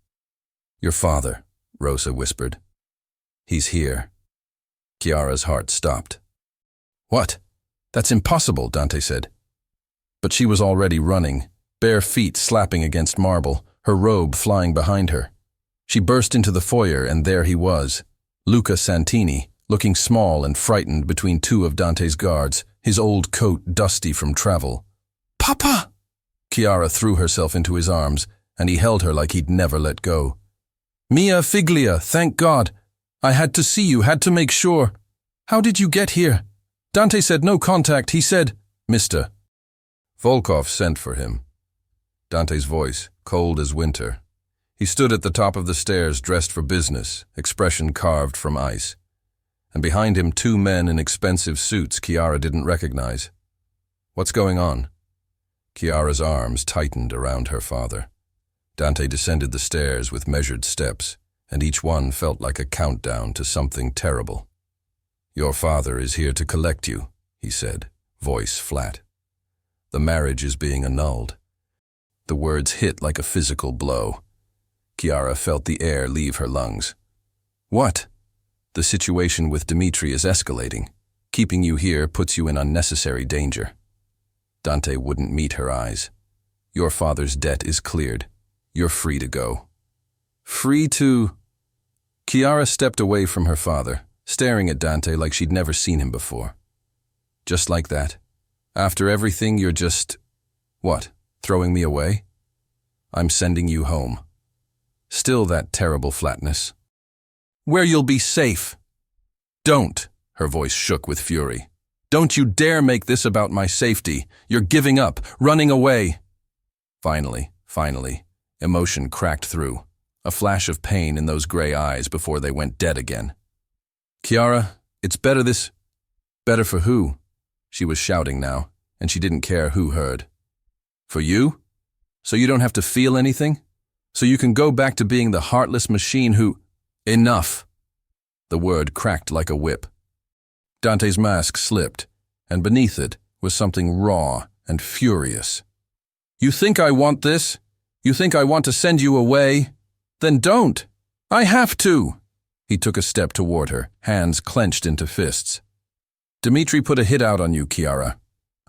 "Your father," Rosa whispered. "He's here." Chiara's heart stopped. "What? That's impossible," Dante said. But she was already running, bare feet slapping against marble, her robe flying behind her. She burst into the foyer, and there he was, Luca Santini, looking small and frightened between two of Dante's guards, his old coat dusty from travel. "Papa!" Chiara threw herself into his arms, and he held her like he'd never let go. "Mia Figlia, thank God! I had to see you, had to make sure. How did you get here? Dante said no contact, he said—" "Mr." Volkov sent for him. Dante's voice, cold as winter. He stood at the top of the stairs dressed for business, expression carved from ice. And behind him 2 men in expensive suits Chiara didn't recognize. "What's going on?" Chiara's arms tightened around her father. Dante descended the stairs with measured steps, and each one felt like a countdown to something terrible. "Your father is here to collect you," he said, voice flat. "The marriage is being annulled." The words hit like a physical blow. Chiara felt the air leave her lungs. "What?" "The situation with Dimitri is escalating. Keeping you here puts you in unnecessary danger." Dante wouldn't meet her eyes. "Your father's debt is cleared. You're free to go." "Free to—" Chiara stepped away from her father, staring at Dante like she'd never seen him before. "Just like that? After everything, you're just— What, throwing me away?" "I'm sending you home." Still that terrible flatness. "Where you'll be safe." "Don't!" Her voice shook with fury. "Don't you dare make this about my safety. You're giving up, running away." Finally, emotion cracked through. A flash of pain in those gray eyes before they went dead again. "Chiara, it's better this—" "Better for who?" She was shouting now, and she didn't care who heard. "For you? So you don't have to feel anything? So you can go back to being the heartless machine who—" "Enough!" The word cracked like a whip. Dante's mask slipped, and beneath it was something raw and furious. "You think I want this? You think I want to send you away? Then don't! I have to!" He took a step toward her, hands clenched into fists. "Dimitri put a hit out on you, Chiara.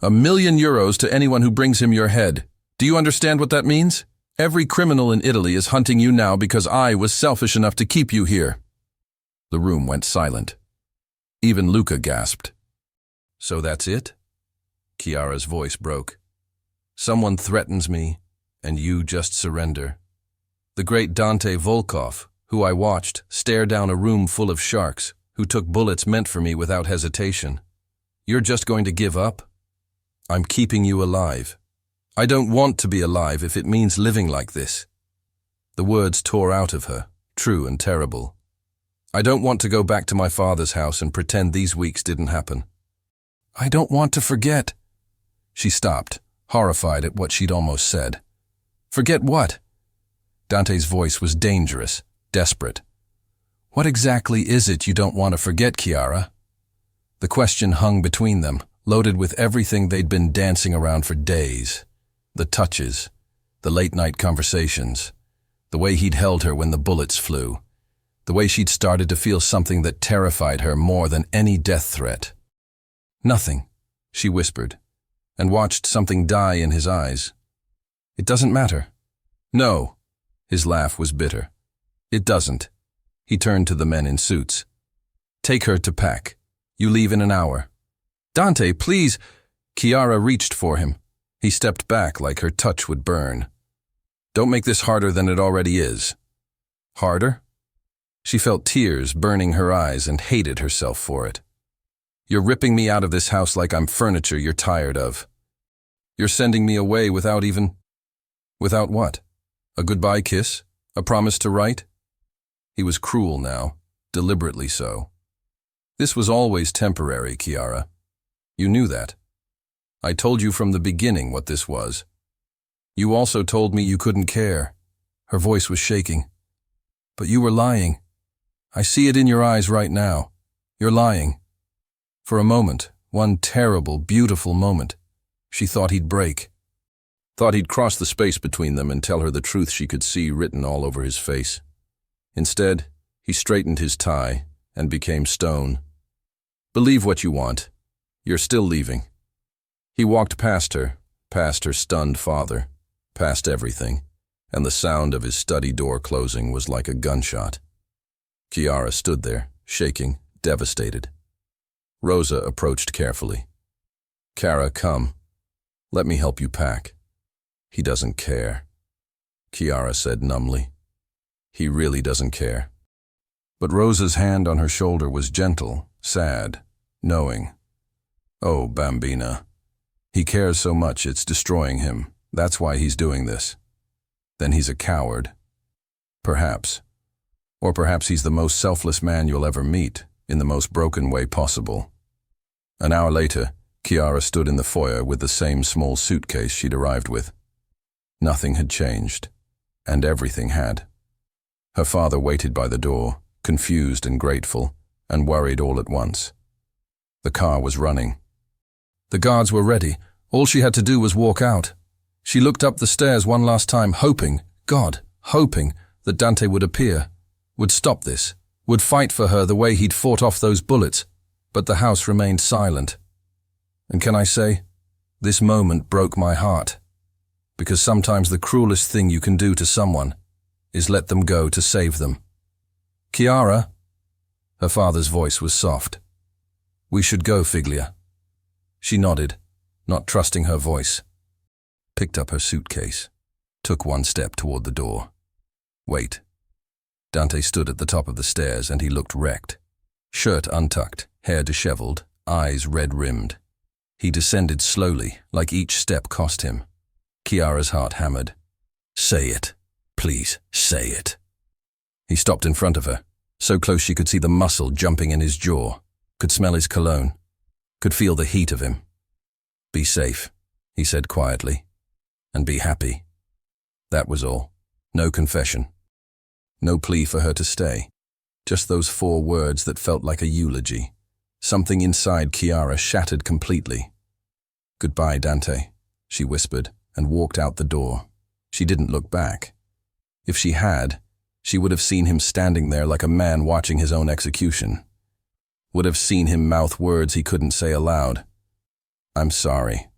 €1,000,000 to anyone who brings him your head. Do you understand what that means? Every criminal in Italy is hunting you now because I was selfish enough to keep you here." The room went silent. Even Luca gasped. "So that's it?" Chiara's voice broke. "Someone threatens me, and you just surrender. The great Dante Volkov, who I watched stare down a room full of sharks, who took bullets meant for me without hesitation. You're just going to give up? I'm keeping you alive. I don't want to be alive if it means living like this." The words tore out of her, true and terrible. "I don't want to go back to my father's house and pretend these weeks didn't happen. I don't want to forget." She stopped, horrified at what she'd almost said. "Forget what?" Dante's voice was dangerous, desperate. "What exactly is it you don't want to forget, Chiara?" The question hung between them, loaded with everything they'd been dancing around for days. The touches, the late-night conversations, the way he'd held her when the bullets flew, the way she'd started to feel something that terrified her more than any death threat. "Nothing," she whispered, and watched something die in his eyes. "It doesn't matter." "No." His laugh was bitter. "It doesn't." He turned to the men in suits. "Take her to pack. You leave in an hour." "Dante, please!" Chiara reached for him. He stepped back like her touch would burn. "Don't make this harder than it already is." Harder? She felt tears burning her eyes and hated herself for it. You're ripping me out of this house like I'm furniture you're tired of. You're sending me away without even… Without what? A goodbye kiss? A promise to write? He was cruel now, deliberately so. This was always temporary, Kiara. You knew that. I told you from the beginning what this was. You also told me you couldn't care. Her voice was shaking. But you were lying. I see it in your eyes right now. You're lying. For a moment, one terrible, beautiful moment, she thought he'd break. Thought he'd cross the space between them and tell her the truth she could see written all over his face. Instead, he straightened his tie and became stone. Believe what you want. You're still leaving. He walked past her stunned father, past everything, and the sound of his study door closing was like a gunshot. Kiara stood there, shaking, devastated. Rosa approached carefully. Kara, come. Let me help you pack. He doesn't care. Kiara said numbly. He really doesn't care. But Rosa's hand on her shoulder was gentle, sad, knowing. Oh, Bambina. He cares so much it's destroying him. That's why he's doing this. Then he's a coward. Perhaps. Or perhaps he's the most selfless man you'll ever meet, in the most broken way possible. An hour later, Kiara stood in the foyer with the same small suitcase she'd arrived with. Nothing had changed, and everything had. Her father waited by the door, confused and grateful, and worried all at once. The car was running. The guards were ready. All she had to do was walk out. She looked up the stairs one last time, hoping, God, hoping, that Dante would appear, would stop this, would fight for her the way he'd fought off those bullets, but the house remained silent. And can I say, this moment broke my heart, because sometimes the cruelest thing you can do to someone is let them go to save them. Kiara? Her father's voice was soft. We should go, Figlia. She nodded, not trusting her voice, picked up her suitcase, took one step toward the door. Wait. Dante stood at the top of the stairs and he looked wrecked. Shirt untucked, hair disheveled, eyes red-rimmed. He descended slowly, like each step cost him. Kiara's heart hammered. Say it. Please, say it. He stopped in front of her, so close she could see the muscle jumping in his jaw, could smell his cologne, could feel the heat of him. Be safe, he said quietly, and be happy. That was all. No confession. No plea for her to stay. Just those 4 words that felt like a eulogy. Something inside Kiara shattered completely. Goodbye, Dante, she whispered, and walked out the door. She didn't look back. If she had, she would have seen him standing there like a man watching his own execution. Would have seen him mouth words he couldn't say aloud. I'm sorry.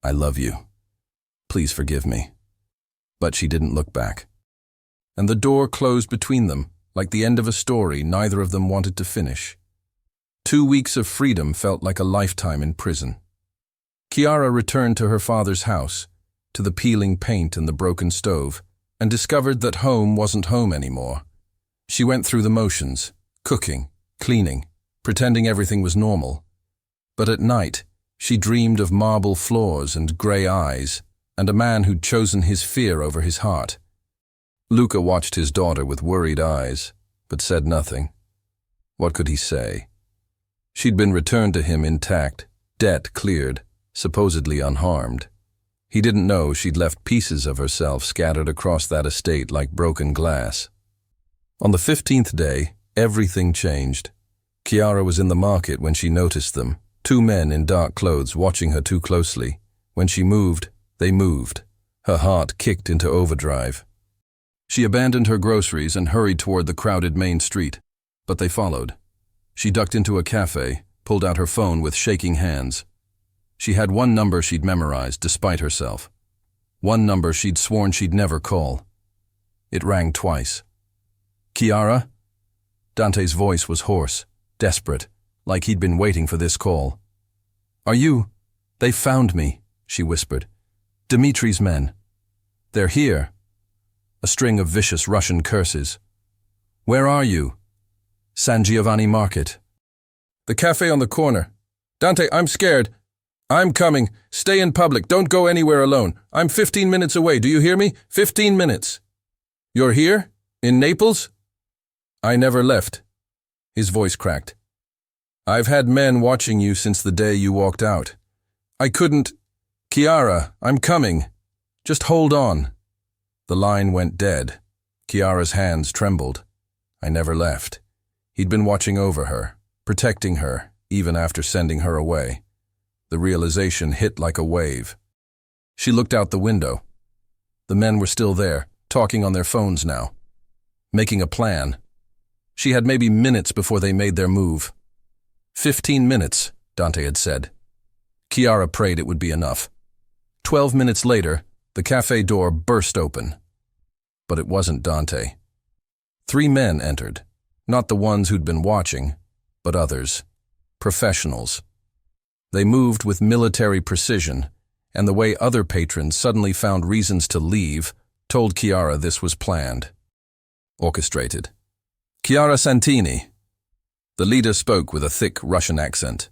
I love you. Please forgive me. But she didn't look back. And the door closed between them, like the end of a story neither of them wanted to finish. 2 weeks of freedom felt like a lifetime in prison. Kiara returned to her father's house, to the peeling paint and the broken stove, and discovered that home wasn't home anymore. She went through the motions, cooking, cleaning, pretending everything was normal. But at night, she dreamed of marble floors and grey eyes, and a man who'd chosen his fear over his heart. Luca watched his daughter with worried eyes, but said nothing. What could he say? She'd been returned to him intact, debt cleared, supposedly unharmed. He didn't know she'd left pieces of herself scattered across that estate like broken glass. On the 15th day, everything changed. Kiara was in the market when she noticed them, 2 men in dark clothes watching her too closely. When she moved, they moved. Her heart kicked into overdrive. She abandoned her groceries and hurried toward the crowded main street, but they followed. She ducked into a cafe, pulled out her phone with shaking hands. She had one number she'd memorized despite herself. One number she'd sworn she'd never call. It rang twice. Kiara? Dante's voice was hoarse, desperate, like he'd been waiting for this call. Are you? They found me, she whispered. Dimitri's men. They're here. A string of vicious Russian curses. Where are you? San Giovanni Market. The cafe on the corner. Dante, I'm scared. I'm coming. Stay in public. Don't go anywhere alone. I'm 15 minutes away. Do you hear me? 15 minutes. You're here? In Naples? I never left. His voice cracked. I've had men watching you since the day you walked out. I couldn't. Chiara, I'm coming. Just hold on. The line went dead. Chiara's hands trembled. I never left. He'd been watching over her, protecting her, even after sending her away. The realization hit like a wave. She looked out the window. The men were still there, talking on their phones now, making a plan. She had maybe minutes before they made their move. 15 minutes, Dante had said. Chiara prayed it would be enough. 12 minutes later, the cafe door burst open. But it wasn't Dante. 3 men entered, not the ones who'd been watching, but others, professionals. They moved with military precision, and the way other patrons suddenly found reasons to leave told Chiara this was planned. Orchestrated. Chiara Santini. The leader spoke with a thick Russian accent.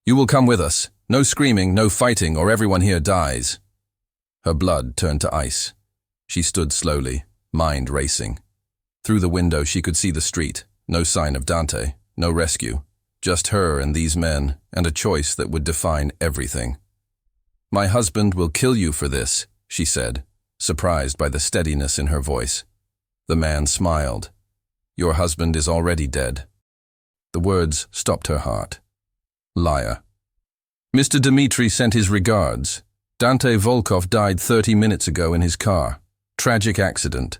You will come with us. No screaming, no fighting, or everyone here dies. Her blood turned to ice. She stood slowly, mind racing. Through the window she could see the street. No sign of Dante, no rescue. Just her and these men, and a choice that would define everything. My husband will kill you for this, she said, surprised by the steadiness in her voice. The man smiled. Your husband is already dead. The words stopped her heart. Liar. Mr. Dmitri sent his regards. Dante Volkov died 30 minutes ago in his car. Tragic accident.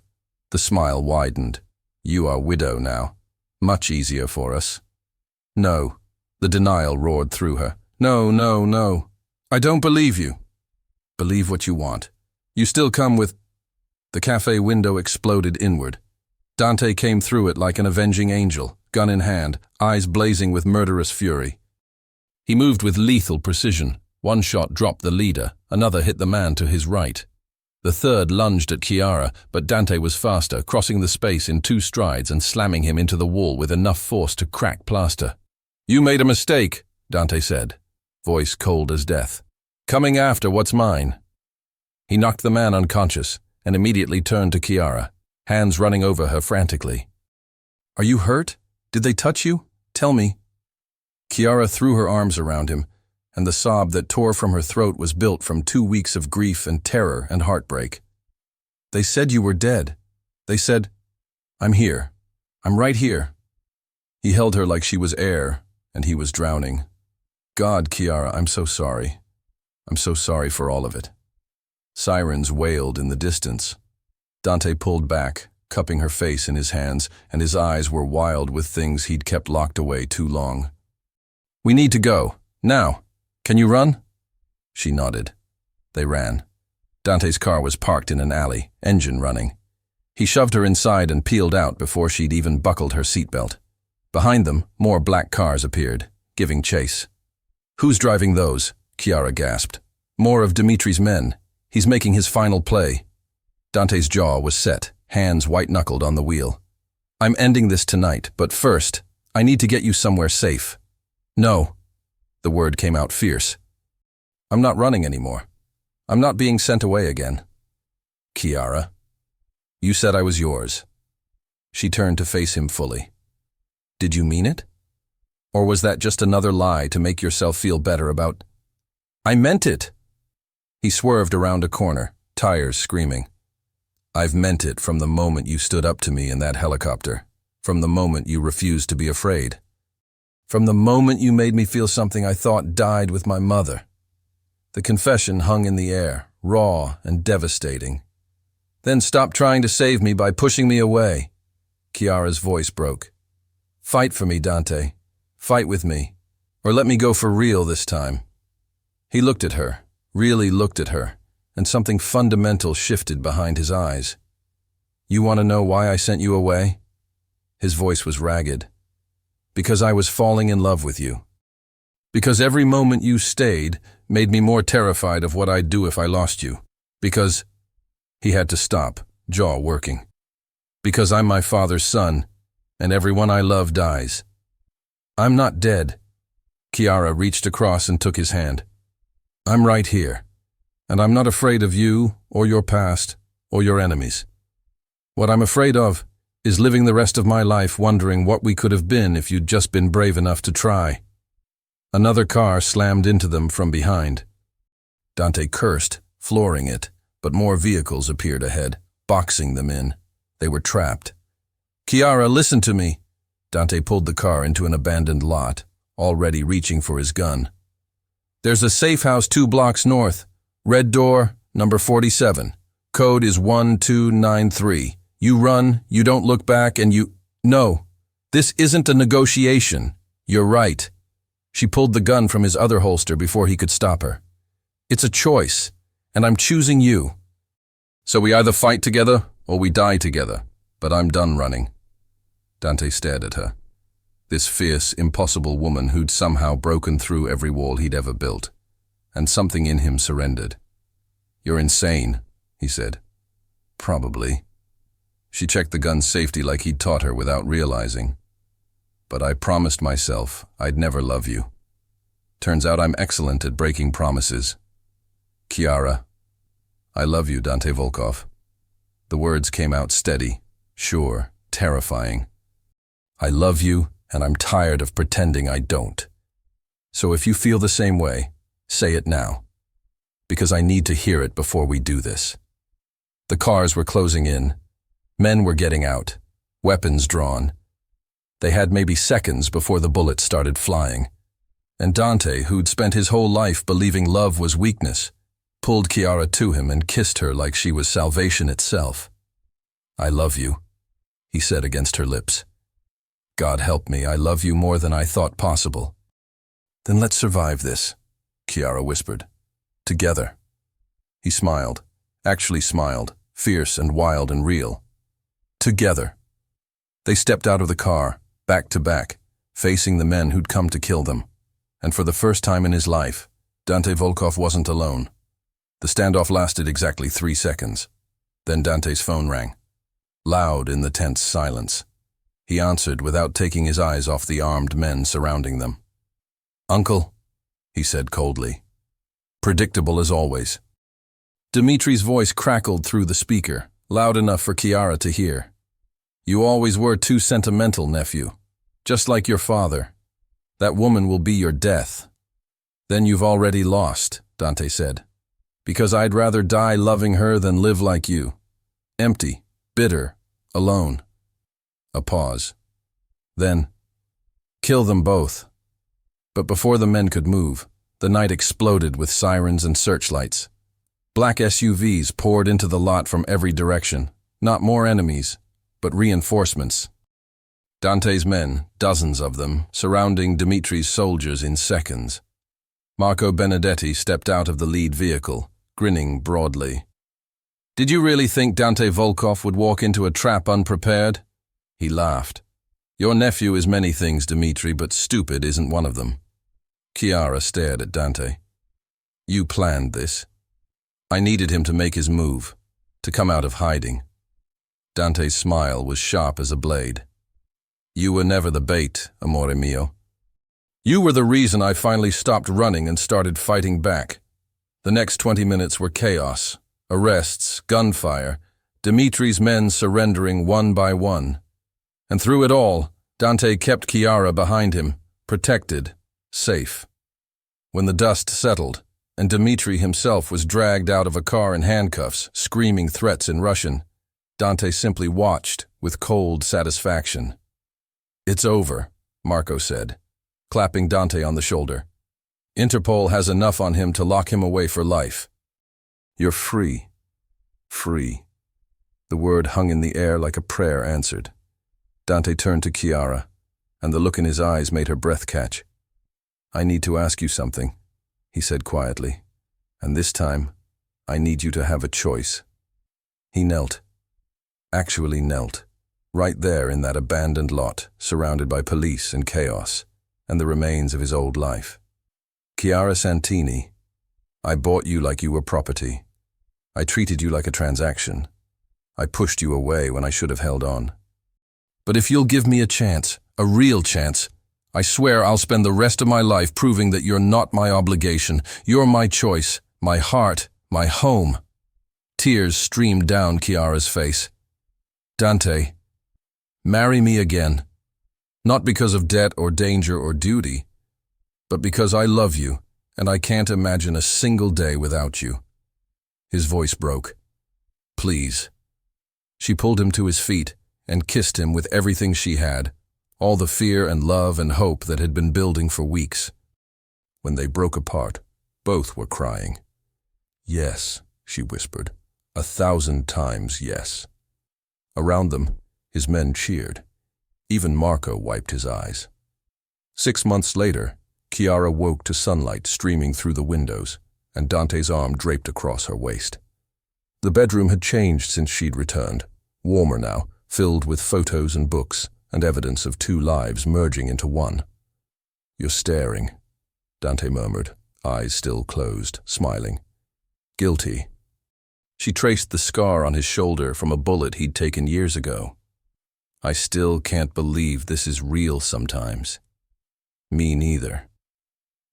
The smile widened. You are widow now. Much easier for us. No. The denial roared through her. No, no, no. I don't believe you. Believe what you want. You still come with... The cafe window exploded inward. Dante came through it like an avenging angel, gun in hand, eyes blazing with murderous fury. He moved with lethal precision. One shot dropped the leader, another hit the man to his right. The third lunged at Chiara, but Dante was faster, crossing the space in 2 strides and slamming him into the wall with enough force to crack plaster. You made a mistake, Dante said, voice cold as death. Coming after what's mine. He knocked the man unconscious and immediately turned to Chiara, hands running over her frantically. Are you hurt? Did they touch you? Tell me. Chiara threw her arms around him, and the sob that tore from her throat was built from 2 weeks of grief and terror and heartbreak. They said you were dead. They said, I'm here. I'm right here. He held her like she was air, and he was drowning. God, Chiara, I'm so sorry. I'm so sorry for all of it. Sirens wailed in the distance. Dante pulled back, cupping her face in his hands, and his eyes were wild with things he'd kept locked away too long. We need to go. Now. Can you run? She nodded. They ran. Dante's car was parked in an alley, engine running. He shoved her inside and peeled out before she'd even buckled her seatbelt. Behind them, more black cars appeared, giving chase. Who's driving those? Chiara gasped. More of Dimitri's men. He's making his final play. Dante's jaw was set, hands white-knuckled on the wheel. I'm ending this tonight, but first, I need to get you somewhere safe. No. The word came out fierce. I'm not running anymore. I'm not being sent away again. Chiara, you said I was yours. She turned to face him fully. Did you mean it? Or was that just another lie to make yourself feel better about... I meant it! He swerved around a corner, tires screaming. I've meant it from the moment you stood up to me in that helicopter, from the moment you refused to be afraid. From the moment you made me feel something I thought died with my mother. The confession hung in the air, raw and devastating. Then stop trying to save me by pushing me away. Chiara's voice broke. Fight for me, Dante. Fight with me. Or let me go for real this time. He looked at her, really looked at her, and something fundamental shifted behind his eyes. You want to know why I sent you away? His voice was ragged. Because I was falling in love with you. Because every moment you stayed made me more terrified of what I'd do if I lost you. Because... He had to stop, jaw working. Because I'm my father's son, and everyone I love dies. I'm not dead. Chiara reached across and took his hand. I'm right here, and I'm not afraid of you or your past or your enemies. What I'm afraid of is living the rest of my life wondering what we could have been if you'd just been brave enough to try. Another car slammed into them from behind. Dante cursed, flooring it, but more vehicles appeared ahead, boxing them in. They were trapped. Chiara, listen to me. Dante pulled the car into an abandoned lot, already reaching for his gun. There's a safe house 2 blocks north. Red door, number 47. Code is 1293. You run, you don't look back, and you... No, this isn't a negotiation. You're right. She pulled the gun from his other holster before he could stop her. It's a choice, and I'm choosing you. So we either fight together or we die together, but I'm done running. Dante stared at her. This fierce, impossible woman who'd somehow broken through every wall he'd ever built, and something in him surrendered. You're insane, he said. Probably. She checked the gun's safety like he'd taught her without realizing. But I promised myself I'd never love you. Turns out I'm excellent at breaking promises. Chiara, I love you, Dante Volkov. The words came out steady, sure, terrifying. I love you, and I'm tired of pretending I don't. So if you feel the same way, say it now. Because I need to hear it before we do this. The cars were closing in. Men were getting out, weapons drawn. They had maybe seconds before the bullets started flying. And Dante, who'd spent his whole life believing love was weakness, pulled Chiara to him and kissed her like she was salvation itself. I love you, he said against her lips. God help me, I love you more than I thought possible. Then let's survive this, Chiara whispered. Together. He smiled, actually smiled, fierce and wild and real. Together. They stepped out of the car, back to back, facing the men who'd come to kill them. And for the first time in his life, Dante Volkov wasn't alone. The standoff lasted exactly 3 seconds. Then Dante's phone rang. Loud in the tense silence. He answered without taking his eyes off the armed men surrounding them. Uncle, he said coldly. Predictable as always. Dimitri's voice crackled through the speaker, loud enough for Chiara to hear. You always were too sentimental, nephew. Just like your father. That woman will be your death. Then you've already lost, Dante said. Because I'd rather die loving her than live like you. Empty, bitter, alone. A pause. Then, kill them both. But before the men could move, the night exploded with sirens and searchlights. Black SUVs poured into the lot from every direction. Not more enemies, but reinforcements. Dante's men, dozens of them, surrounding Dimitri's soldiers in seconds. Marco Benedetti stepped out of the lead vehicle, grinning broadly. Did you really think Dante Volkov would walk into a trap unprepared? He laughed. Your nephew is many things, Dimitri, but stupid isn't one of them. Chiara stared at Dante. You planned this. I needed him to make his move, to come out of hiding. Dante's smile was sharp as a blade. You were never the bait, amore mio. You were the reason I finally stopped running and started fighting back. The next 20 minutes were chaos, arrests, gunfire, Dimitri's men surrendering one by one. And through it all, Dante kept Chiara behind him, protected, safe. When the dust settled, and Dimitri himself was dragged out of a car in handcuffs, screaming threats in Russian, Dante simply watched with cold satisfaction. It's over, Marco said, clapping Dante on the shoulder. Interpol has enough on him to lock him away for life. You're free. Free. The word hung in the air like a prayer answered. Dante turned to Chiara, and the look in his eyes made her breath catch. I need to ask you something, he said quietly, and this time, I need you to have a choice. He knelt. Actually knelt, right there in that abandoned lot, surrounded by police and chaos, and the remains of his old life. Chiara Santini, I bought you like you were property. I treated you like a transaction. I pushed you away when I should have held on. But if you'll give me a chance, a real chance, I swear I'll spend the rest of my life proving that you're not my obligation. You're my choice, my heart, my home. Tears streamed down Chiara's face. Dante, marry me again. Not because of debt or danger or duty, but because I love you, and I can't imagine a single day without you. His voice broke. Please. She pulled him to his feet and kissed him with everything she had, all the fear and love and hope that had been building for weeks. When they broke apart, both were crying. Yes, she whispered, 1,000 times yes. Around them, his men cheered. Even Marco wiped his eyes. 6 months later, Chiara woke to sunlight streaming through the windows, and Dante's arm draped across her waist. The bedroom had changed since she'd returned, warmer now, filled with photos and books, and evidence of 2 lives merging into one. You're staring, Dante murmured, eyes still closed, smiling. Guilty. She traced the scar on his shoulder from a bullet he'd taken years ago. I still can't believe this is real sometimes. Me neither.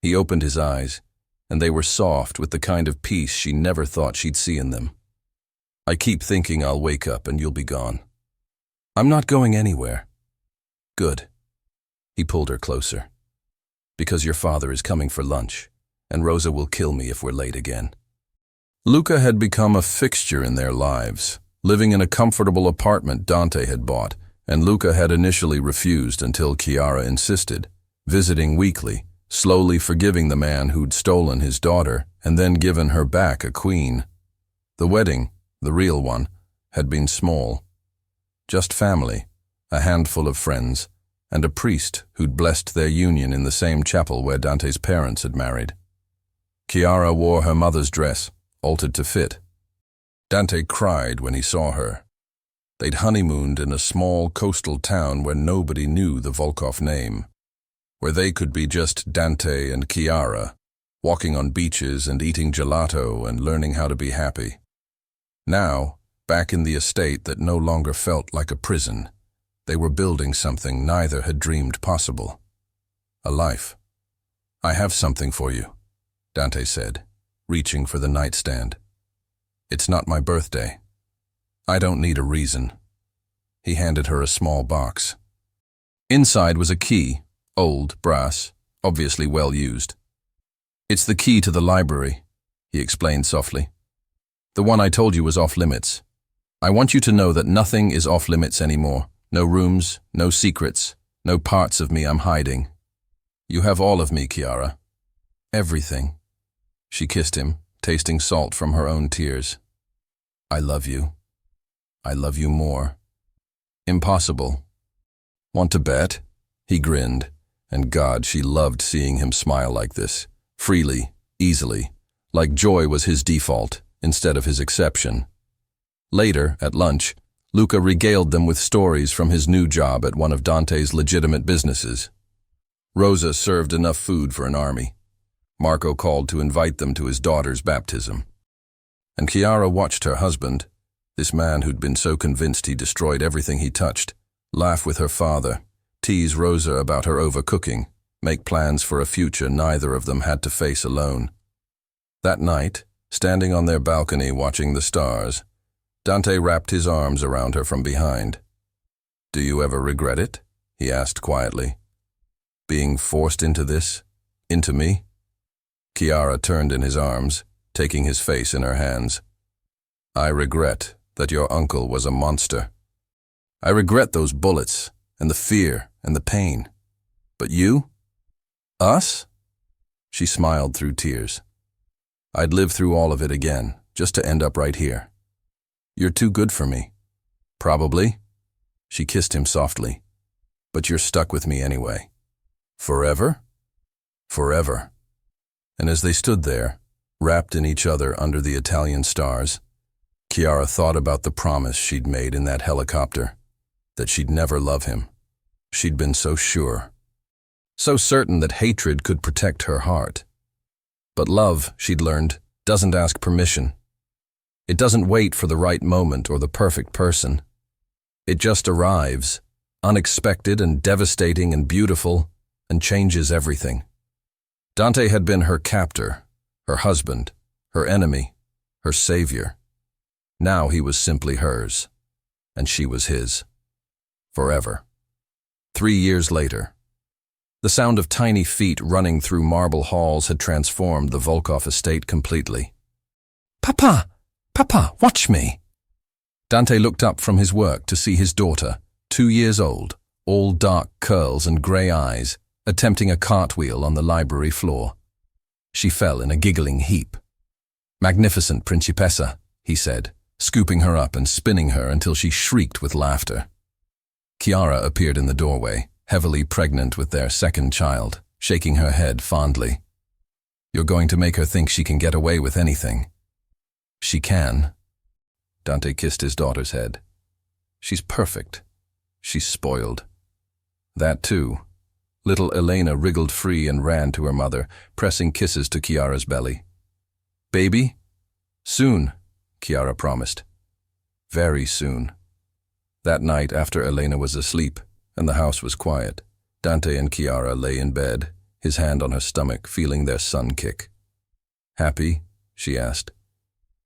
He opened his eyes, and they were soft with the kind of peace she never thought she'd see in them. I keep thinking I'll wake up and you'll be gone. I'm not going anywhere. Good. He pulled her closer. Because your father is coming for lunch, and Rosa will kill me if we're late again. Luca had become a fixture in their lives, living in a comfortable apartment Dante had bought, and Luca had initially refused until Chiara insisted, visiting weekly, slowly forgiving the man who'd stolen his daughter and then given her back a queen. The wedding, the real one, had been small. Just family, a handful of friends, and a priest who'd blessed their union in the same chapel where Dante's parents had married. Chiara wore her mother's dress, altered to fit. Dante cried when he saw her. They'd honeymooned in a small coastal town where nobody knew the Volkov name, where they could be just Dante and Chiara, walking on beaches and eating gelato and learning how to be happy. Now, back in the estate that no longer felt like a prison, they were building something neither had dreamed possible. A life. I have something for you, Dante said, reaching for the nightstand. It's not my birthday. I don't need a reason. He handed her a small box. Inside was a key, old, brass, obviously well used. It's the key to the library, he explained softly. The one I told you was off limits. I want you to know that nothing is off limits anymore. No rooms, no secrets, no parts of me I'm hiding. You have all of me, Chiara. Everything. She kissed him, tasting salt from her own tears. I love you. I love you more. Impossible. Want to bet? He grinned, and God, she loved seeing him smile like this, freely, easily, like joy was his default instead of his exception. Later, at lunch, Luca regaled them with stories from his new job at one of Dante's legitimate businesses. Rosa served enough food for an army. Marco called to invite them to his daughter's baptism. And Chiara watched her husband, this man who'd been so convinced he destroyed everything he touched, laugh with her father, tease Rosa about her overcooking, make plans for a future neither of them had to face alone. That night, standing on their balcony watching the stars, Dante wrapped his arms around her from behind. Do you ever regret it? He asked quietly. Being forced into this? Into me? Chiara turned in his arms, taking his face in her hands. I regret that your uncle was a monster. I regret those bullets, and the fear, and the pain. But you? Us? She smiled through tears. I'd live through all of it again, just to end up right here. You're too good for me. Probably. She kissed him softly. But you're stuck with me anyway. Forever? Forever. And as they stood there, wrapped in each other under the Italian stars, Chiara thought about the promise she'd made in that helicopter, that she'd never love him. She'd been so sure, so certain that hatred could protect her heart. But love, she'd learned, doesn't ask permission. It doesn't wait for the right moment or the perfect person. It just arrives, unexpected and devastating and beautiful, and changes everything. Dante had been her captor, her husband, her enemy, her savior. Now he was simply hers, and she was his. Forever. 3 years later. The sound of tiny feet running through marble halls had transformed the Volkov estate completely. "Papa! Papa, watch me!" Dante looked up from his work to see his daughter, 2 years old, all dark curls and grey eyes, attempting a cartwheel on the library floor. She fell in a giggling heap. "Magnificent Principessa," he said, scooping her up and spinning her until she shrieked with laughter. Chiara appeared in the doorway, heavily pregnant with their second child, shaking her head fondly. "You're going to make her think she can get away with anything." "She can." Dante kissed his daughter's head. "She's perfect. She's spoiled." That too. Little Elena wriggled free and ran to her mother, pressing kisses to Chiara's belly. "Baby? Soon," Chiara promised. Very soon. That night, after Elena was asleep and the house was quiet, Dante and Chiara lay in bed, his hand on her stomach, feeling their son kick. "Happy?" she asked.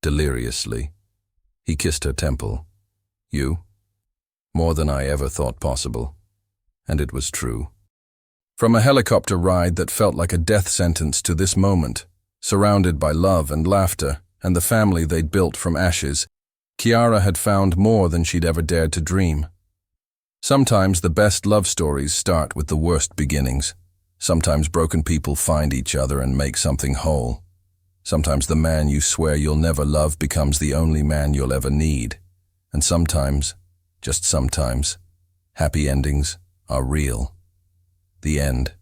Deliriously. He kissed her temple. "You?" More than I ever thought possible. And it was true. From a helicopter ride that felt like a death sentence to this moment, surrounded by love and laughter and the family they'd built from ashes, Chiara had found more than she'd ever dared to dream. Sometimes the best love stories start with the worst beginnings. Sometimes broken people find each other and make something whole. Sometimes the man you swear you'll never love becomes the only man you'll ever need. And sometimes, just sometimes, happy endings are real. The end.